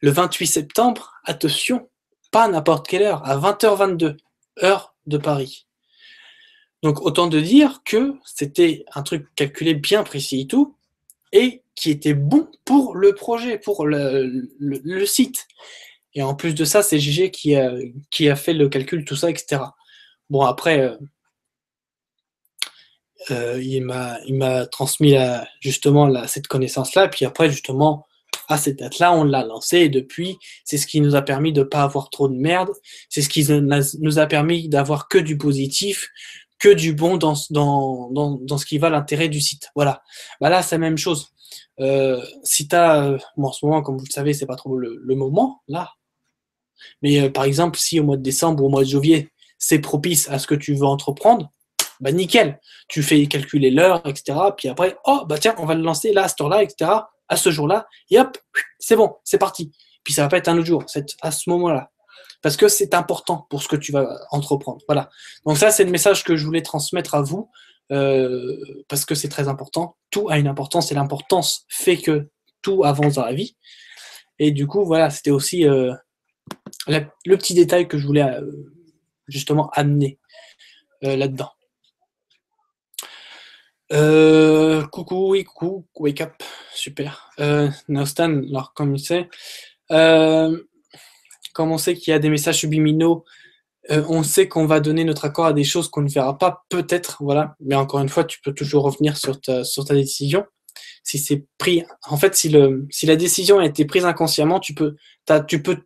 Le 28 septembre, attention, pas à n'importe quelle heure, à 20h22, heure de Paris. Donc autant de dire que c'était un truc calculé bien précis et tout, et qui était bon pour le projet, pour le site. Et en plus de ça, c'est GG qui a fait le calcul, tout ça, etc. Bon, après, il m'a transmis justement cette connaissance-là, puis après, justement, à cette date-là, on l'a lancé, et depuis, c'est ce qui nous a permis de ne pas avoir trop de merde, c'est ce qui nous a permis d'avoir que du positif, que du bon dans ce qui va l'intérêt du site. Voilà. Là, c'est la même chose. Si tu as, en ce moment, comme vous le savez, c'est pas trop le moment, là. Mais par exemple, si au mois de décembre ou au mois de janvier, c'est propice à ce que tu veux entreprendre, nickel. Tu fais calculer l'heure, etc. Puis après, tiens, on va le lancer là, à cette heure-là, etc. À ce jour-là, et hop, c'est bon, c'est parti. Puis ça va pas être un autre jour, c'est à ce moment-là. Parce que c'est important pour ce que tu vas entreprendre. Voilà. Donc ça, c'est le message que je voulais transmettre à vous, parce que c'est très important. Tout a une importance et l'importance fait que tout avance dans la vie. Et du coup, voilà, c'était aussi le petit détail que je voulais justement amener là-dedans. Coucou, oui, coucou, wake up, super. Nostan, alors comme il sait, comme on sait qu'il y a des messages subliminaux, on sait qu'on va donner notre accord à des choses qu'on ne verra pas, peut-être, voilà. Mais encore une fois, tu peux toujours revenir sur ta décision. Si c'est pris, en fait, si la décision a été prise inconsciemment, tu peux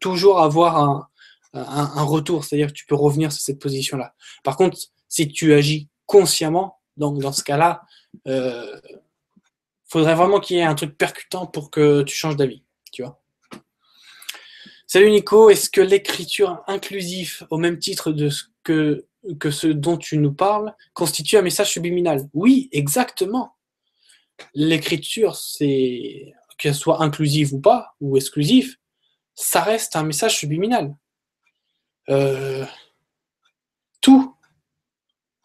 toujours avoir un retour, c'est-à-dire que tu peux revenir sur cette position-là. Par contre, si tu agis consciemment, donc dans ce cas-là, faudrait vraiment qu'il y ait un truc percutant pour que tu changes d'avis, tu vois. Salut Nico, est-ce que l'écriture inclusive, au même titre de que ce dont tu nous parles, constitue un message subliminal? Oui, exactement. L'écriture, c'est qu'elle soit inclusive ou pas, ou exclusive, ça reste un message subliminal.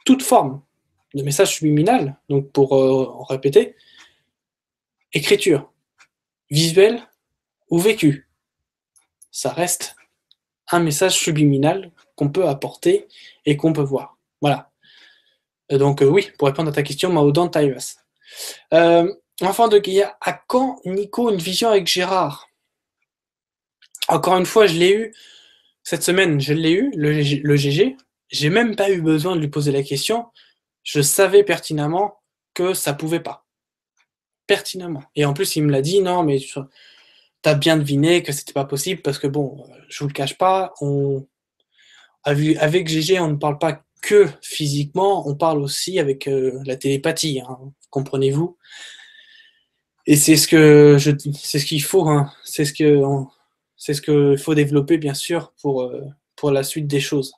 Toute forme de message subliminal, donc pour répéter, écriture, visuel ou vécu, ça reste un message subliminal qu'on peut apporter et qu'on peut voir. Voilà. Donc oui, pour répondre à ta question, Maodan Taïwas. Enfant de Gaïa, à quand Nico une vision avec Gérard? Encore une fois, je l'ai eu cette semaine, je l'ai eu, le GG. J'ai même pas eu besoin de lui poser la question. Je savais pertinemment que ça pouvait pas. Pertinemment. Et en plus, il me l'a dit, non, mais t'as bien deviné que c'était pas possible parce que bon, je vous le cache pas, avec GG, on ne parle pas que physiquement, on parle aussi avec la télépathie, hein, comprenez-vous? Et c'est ce qu'il faut, hein, c'est ce qu'il faut développer bien sûr pour la suite des choses.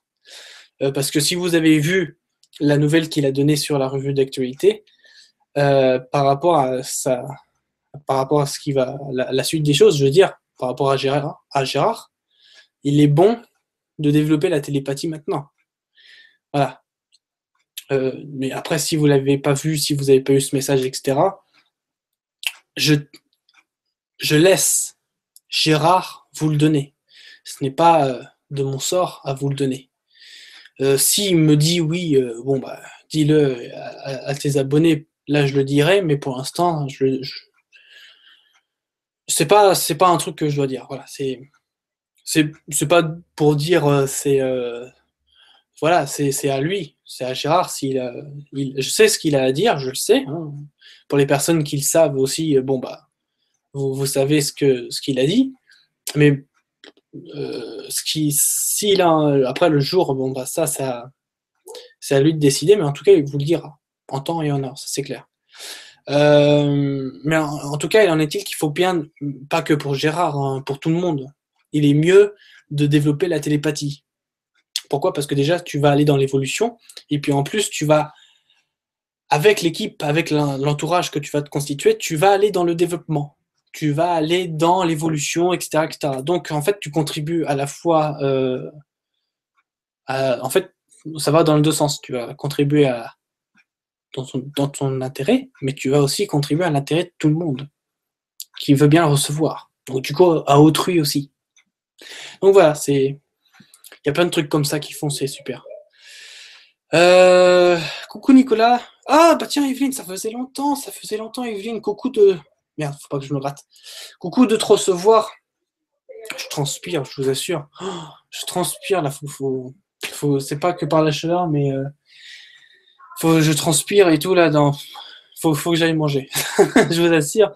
Parce que si vous avez vu la nouvelle qu'il a donnée sur la revue d'actualité, par rapport à ce qui va la suite des choses, je veux dire, par rapport à Gérard, il est bon de développer la télépathie maintenant. Voilà. Mais après, si vous l'avez pas vu, si vous n'avez pas eu ce message, etc., je laisse Gérard vous le donner. Ce n'est pas de mon sort à vous le donner. S'il me dit oui, bon bah dis-le à tes abonnés, là je le dirai, mais pour l'instant, c'est pas un truc que je dois dire. Voilà, c'est pas pour dire voilà, c'est à lui, c'est à Gérard. Je sais ce qu'il a à dire, je le sais. Hein. Pour les personnes qui le savent aussi, bon bah vous savez ce qu'il a dit, mais s'il a après le jour, bon bah ça c'est à lui de décider, mais en tout cas il vous le dira en temps et en heure, ça c'est clair. Mais en tout cas, il en est-il qu'il faut bien, pas que pour Gérard, hein, pour tout le monde, il est mieux de développer la télépathie. Pourquoi? Parce que déjà, tu vas aller dans l'évolution, et puis en plus, tu vas, avec l'équipe, avec l'entourage que tu vas te constituer, tu vas aller dans le développement. Tu vas aller dans l'évolution, etc., etc. Donc, en fait, tu contribues à la fois... en fait, ça va dans les deux sens. Tu vas contribuer dans ton intérêt, mais tu vas aussi contribuer à l'intérêt de tout le monde qui veut bien le recevoir. Donc, du coup, à autrui aussi. Donc voilà, il y a plein de trucs comme ça qui font, c'est super. Coucou Nicolas. Ah bah tiens Evelyne, ça faisait longtemps Evelyne. Coucou de... Merde, faut pas que je me gratte. Coucou de te recevoir. Je transpire, je vous assure. Oh, je transpire là, c'est pas que par la chaleur, mais je transpire et tout là. Faut que j'aille manger. Je vous assure.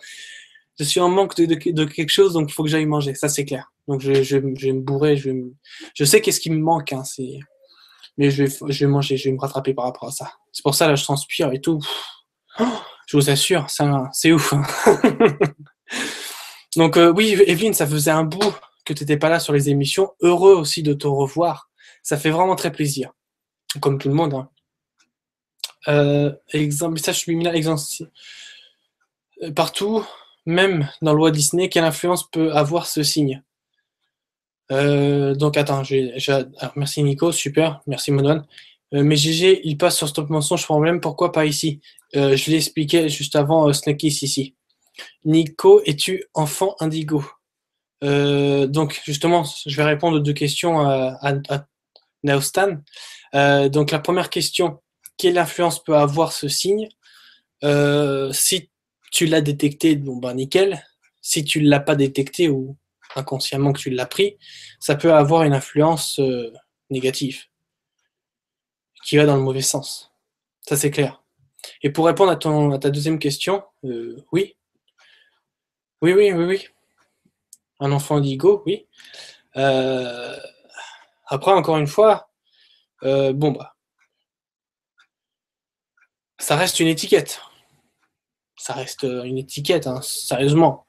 Je suis en manque de quelque chose, donc il faut que j'aille manger. Ça c'est clair. Donc je vais me bourrer. Je sais qu'est-ce qui me manque. Hein, mais je vais manger, je vais me rattraper par rapport à ça. C'est pour ça, là, je transpire et tout. Oh, je vous assure, c'est ouf. Hein. Donc, oui, Evelyne, ça faisait un bout que tu n'étais pas là sur les émissions. Heureux aussi de te revoir. Ça fait vraiment très plaisir. Comme tout le monde. Hein. Message subliminal, exemple. Partout, même dans le Walt Disney, quelle influence peut avoir ce signe? Donc, attends, alors, merci Nico, super. Merci Monoine. Mais GG, il passe sur Stop Mensonge Problème, pourquoi pas ici? Je l'ai expliqué juste avant Snacky ici. Nico, es-tu enfant indigo? Donc justement, je vais répondre aux deux questions à Naostan. Donc la première question, quelle influence peut avoir ce signe? Si tu l'as détecté, bon ben nickel. Si tu ne l'as pas détecté ou inconsciemment que tu l'as pris, ça peut avoir une influence négative qui va dans le mauvais sens. Ça c'est clair. Et pour répondre à ta deuxième question, oui. Oui. Un enfant indigo, oui. Après, encore une fois, bon bah, ça reste une étiquette. Ça reste une étiquette, hein, sérieusement.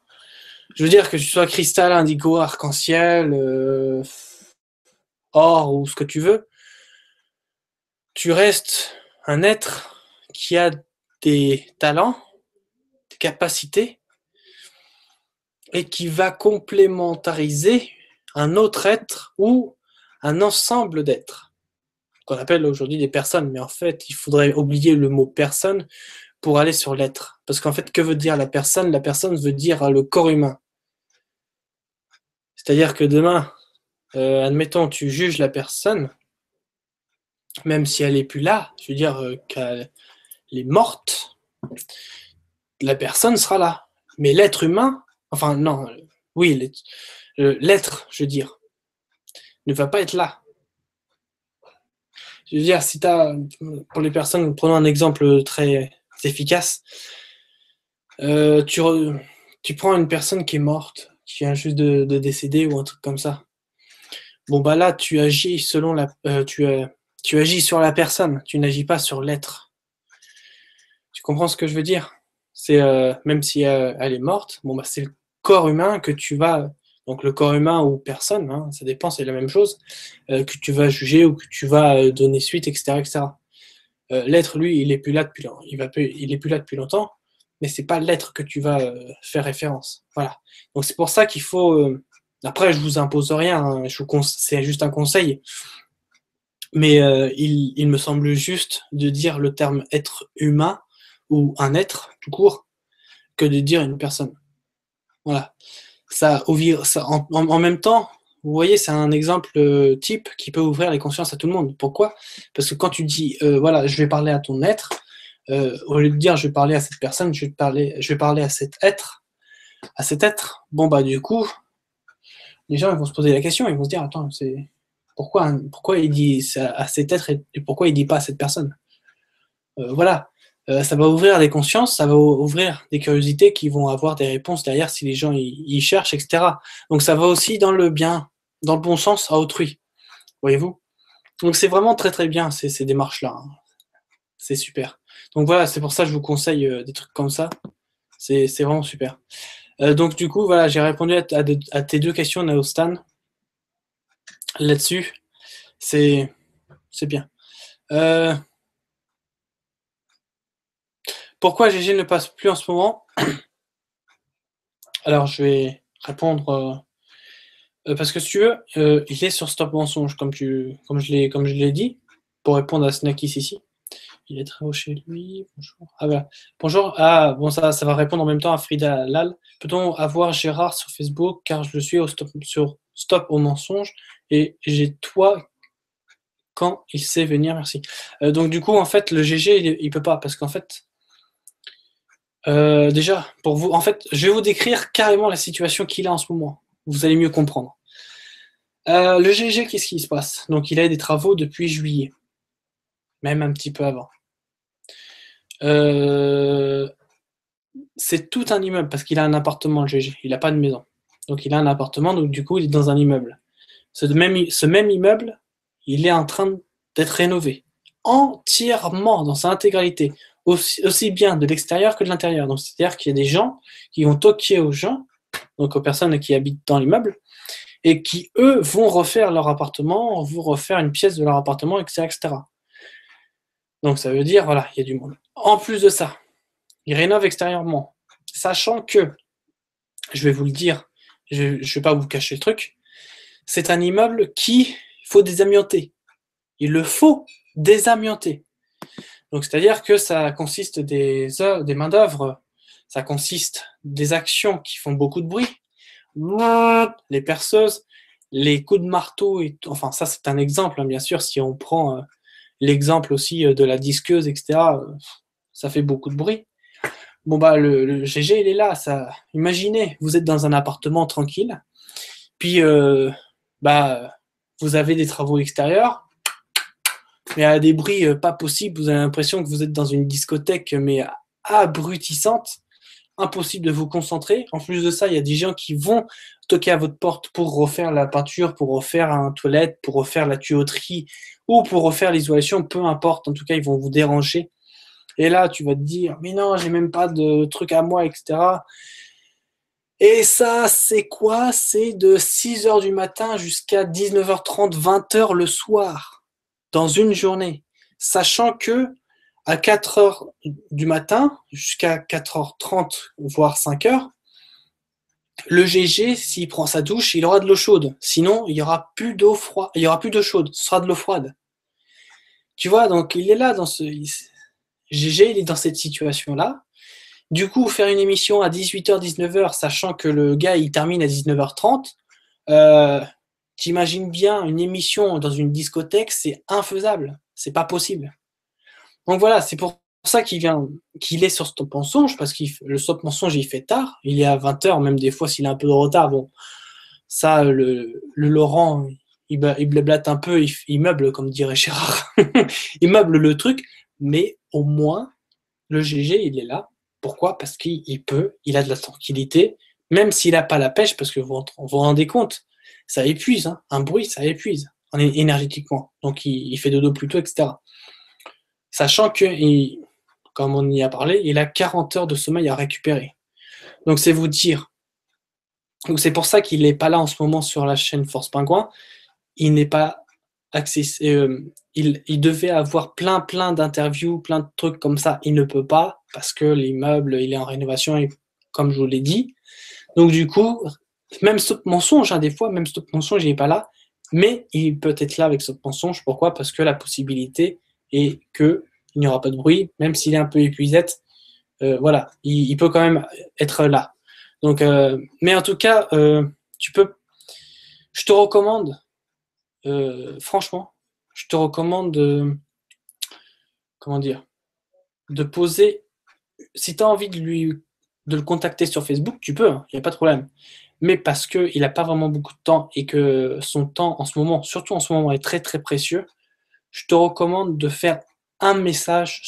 Je veux dire que tu sois cristal, indigo, arc-en-ciel, or ou ce que tu veux, tu restes un être qui a des talents, des capacités, et qui va complémentariser un autre être ou un ensemble d'êtres, qu'on appelle aujourd'hui des personnes. Mais en fait, il faudrait oublier le mot personne pour aller sur l'être. Parce qu'en fait, que veut dire la personne? La personne veut dire le corps humain. C'est-à-dire que demain, admettons, tu juges la personne, même si elle n'est plus là, je veux dire qu'elle est morte, la personne sera là. Mais l'être humain, enfin non, oui, l'être, je veux dire, ne va pas être là. Je veux dire, si pour les personnes, prenons un exemple très efficace, tu prends une personne qui est morte, qui vient juste de décéder ou un truc comme ça. Bon bah là, tu agis tu agis sur la personne, tu n'agis pas sur l'être. Tu comprends ce que je veux dire? C'est même si elle est morte, bon bah c'est le corps humain que tu vas, donc le corps humain ou personne, hein, ça dépend, c'est la même chose, que tu vas juger ou que tu vas donner suite, etc., etc. L'être, lui, il est plus là depuis il est plus là depuis longtemps, mais c'est pas l'être que tu vas faire référence. Voilà. Donc c'est pour ça qu'il faut. Après, je vous impose rien, hein, c'est juste un conseil, mais il me semble juste de dire le terme être humain ou un être tout court que de dire une personne. Voilà. en même temps, vous voyez, c'est un exemple type qui peut ouvrir les consciences à tout le monde. Pourquoi? Parce que quand tu dis, voilà, je vais parler à ton être, au lieu de dire je vais parler à cette personne, je vais parler à cet être. Bon bah du coup, les gens ils vont se poser la question, ils vont se dire attends, c'est pourquoi il dit ça à cet être et pourquoi il dit pas à cette personne? Voilà. Ça va ouvrir des consciences, ça va ouvrir des curiosités qui vont avoir des réponses derrière si les gens y cherchent, etc. Donc ça va aussi dans le bien, dans le bon sens à autrui, voyez-vous. Donc c'est vraiment très très bien ces démarches-là, hein. C'est super. Donc voilà, c'est pour ça que je vous conseille des trucs comme ça. C'est vraiment super. Donc du coup, voilà, j'ai répondu à tes deux questions, Naostan, là-dessus. C'est bien. Pourquoi GG ne passe plus en ce moment? Alors, je vais répondre parce que si tu veux, il est sur Stop Mensonge, comme je l'ai dit, pour répondre à Snackis ici. Il est très haut chez lui. Bonjour. Ah voilà. Bonjour. Ah bon, ça va répondre en même temps à Frida Lal. Peut-on avoir Gérard sur Facebook car je le suis sur Stop au mensonge et j'ai toi quand il sait venir, merci. Donc du coup, en fait, le GG, il peut pas parce qu'en fait, déjà, pour vous, en fait, je vais vous décrire carrément la situation qu'il a en ce moment. Vous allez mieux comprendre. Le GG, qu'est-ce qui se passe? Donc, il a des travaux depuis juillet, même un petit peu avant. C'est tout un immeuble parce qu'il a un appartement, le GG. Il n'a pas de maison. Donc, il a un appartement, donc du coup, il est dans un immeuble. Ce même immeuble, il est en train d'être rénové entièrement, dans sa intégralité, aussi bien de l'extérieur que de l'intérieur. Donc, c'est-à-dire qu'il y a des gens qui vont toquer aux gens, donc aux personnes qui habitent dans l'immeuble, et qui, eux, vont refaire leur appartement, vont refaire une pièce de leur appartement, etc., etc. Donc, ça veut dire, voilà, il y a du monde. En plus de ça, il rénove extérieurement, sachant que, je vais vous le dire, je ne vais pas vous cacher le truc, c'est un immeuble qu'il faut désamianter. Il le faut désamianter. Donc, c'est-à-dire que ça consiste des main-d'œuvre, ça consiste des actions qui font beaucoup de bruit, les perceuses, les coups de marteau, enfin, ça, c'est un exemple, hein, bien sûr, si on prend l'exemple aussi de la disqueuse, etc., ça fait beaucoup de bruit. Bon, bah, le GG, il est là. Imaginez, vous êtes dans un appartement tranquille, puis, bah, vous avez des travaux extérieurs, mais à des bruits pas possibles, vous avez l'impression que vous êtes dans une discothèque, mais abrutissante, impossible de vous concentrer. En plus de ça, il y a des gens qui vont toquer à votre porte pour refaire la peinture, pour refaire un toilette, pour refaire la tuyauterie, ou pour refaire l'isolation, peu importe, en tout cas, ils vont vous déranger. Et là, tu vas te dire, mais non, j'ai même pas de truc à moi, etc. Et ça, c'est quoi? C'est de 6h du matin jusqu'à 19h30, 20h le soir, dans une journée. Sachant que à 4h du matin jusqu'à 4h30, voire 5h, le GG, s'il prend sa douche, il aura de l'eau chaude. Sinon, il n'y aura plus d'eau froide, il y aura plus d'eau chaude, ce sera de l'eau froide. Tu vois, donc il est là dans GG, il est dans cette situation-là. Du coup, faire une émission à 18h, 19h, sachant que le gars, il termine à 19h30, t'imagines bien une émission dans une discothèque, c'est infaisable, c'est pas possible. Donc voilà, c'est pour ça qu'il est sur Stop Mensonge, parce que le Stop Mensonge, il fait tard, il est à 20h, même des fois s'il a un peu de retard, bon, ça, le Laurent, il blablate un peu, il meuble, comme dirait Gérard, il meuble le truc, mais au moins, le GG, il est là. Pourquoi? Parce qu'il il a de la tranquillité, même s'il n'a pas la pêche, parce que vous vous rendez compte, ça épuise, hein, un bruit, ça épuise énergétiquement. Donc il fait dodo plus tôt, etc. Sachant que, comme on y a parlé, il a 40 heures de sommeil à récupérer. Donc c'est vous dire. Donc c'est pour ça qu'il n'est pas là en ce moment sur la chaîne Force Pingouin. Il n'est pas accessible. Il devait avoir plein d'interviews, plein de trucs comme ça. Il ne peut pas parce que l'immeuble il est en rénovation, et, comme je vous l'ai dit. Donc du coup, même Stop Mensonge, hein, des fois, même Stop Mensonge, il n'est pas là. Mais il peut être là avec Stop Mensonge. Pourquoi? Parce que la possibilité est qu'il n'y aura pas de bruit, même s'il est un peu épuisette. Voilà, il peut quand même être là. Donc, mais en tout cas, je te recommande, franchement, je te recommande comment dire, de poser, si tu as envie de le contacter sur Facebook, tu peux, il n'y a pas de problème. Mais parce qu'il n'a pas vraiment beaucoup de temps et que son temps en ce moment, surtout en ce moment, est très très précieux, je te recommande de faire un message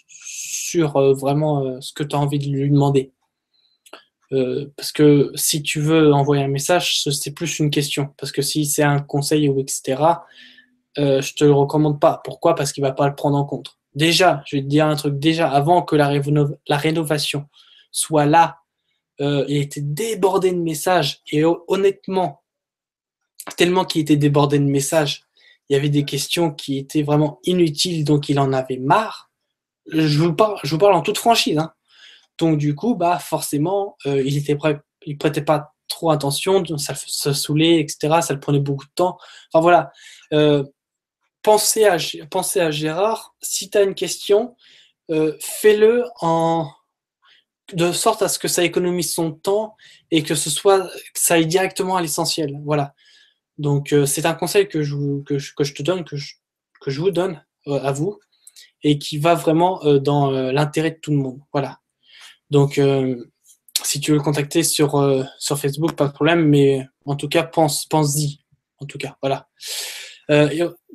sur vraiment ce que tu as envie de lui demander. Parce que si tu veux envoyer un message, c'est plus une question. Parce que si c'est un conseil ou etc., je te le recommande pas. Pourquoi? Parce qu'il va pas le prendre en compte. Déjà, je vais te dire un truc, déjà, avant que la rénovation soit là, il était débordé de messages. Et honnêtement, tellement qu'il était débordé de messages, il y avait des questions qui étaient vraiment inutiles, donc il en avait marre. Je vous parle en toute franchise, hein. Donc du coup, bah forcément, il prêtait pas trop attention, ça saoulait, etc. Ça le prenait beaucoup de temps. Enfin voilà. Euh, pensez à Gérard. Si tu as une question, fais-le de sorte à ce que ça économise son temps et que que ça aille directement à l'essentiel. Voilà. Donc c'est un conseil que je te donne, que je vous donne à vous et qui va vraiment dans l'intérêt de tout le monde. Voilà. Donc si tu veux le contacter sur Facebook, pas de problème, mais en tout cas, pense-y. En tout cas, voilà.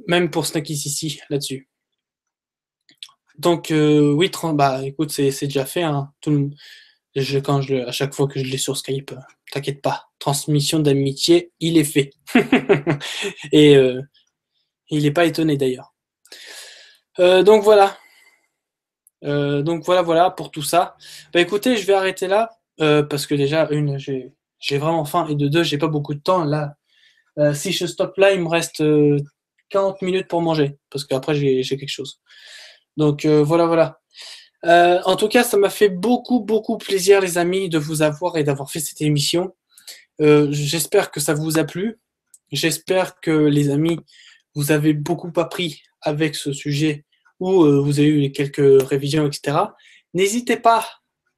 Même pour Snacky ici, là-dessus. Donc, oui, bah, écoute, c'est déjà fait. Hein. À chaque fois que je l'ai sur Skype, t'inquiète pas. Transmission d'amitié, il est fait. Et il n'est pas étonné d'ailleurs. Donc voilà. Voilà pour tout ça. Bah écoutez, je vais arrêter là parce que déjà j'ai vraiment faim et de deux j'ai pas beaucoup de temps là. Si je stoppe là, il me reste 40 minutes pour manger parce qu'après j'ai quelque chose. Donc voilà. En tout cas, ça m'a fait beaucoup plaisir les amis de vous avoir et d'avoir fait cette émission. J'espère que ça vous a plu. J'espère que les amis vous avez beaucoup appris avec ce sujet où vous avez eu quelques révisions, etc. N'hésitez pas,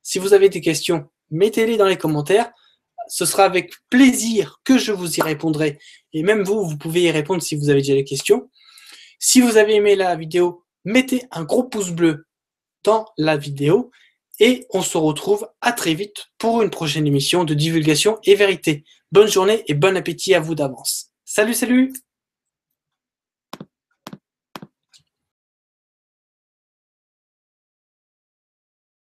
si vous avez des questions, mettez-les dans les commentaires. Ce sera avec plaisir que je vous y répondrai. Et même vous, vous pouvez y répondre si vous avez déjà des questions. Si vous avez aimé la vidéo, mettez un gros pouce bleu dans la vidéo. Et on se retrouve à très vite pour une prochaine émission de divulgation et vérité. Bonne journée et bon appétit à vous d'avance. Salut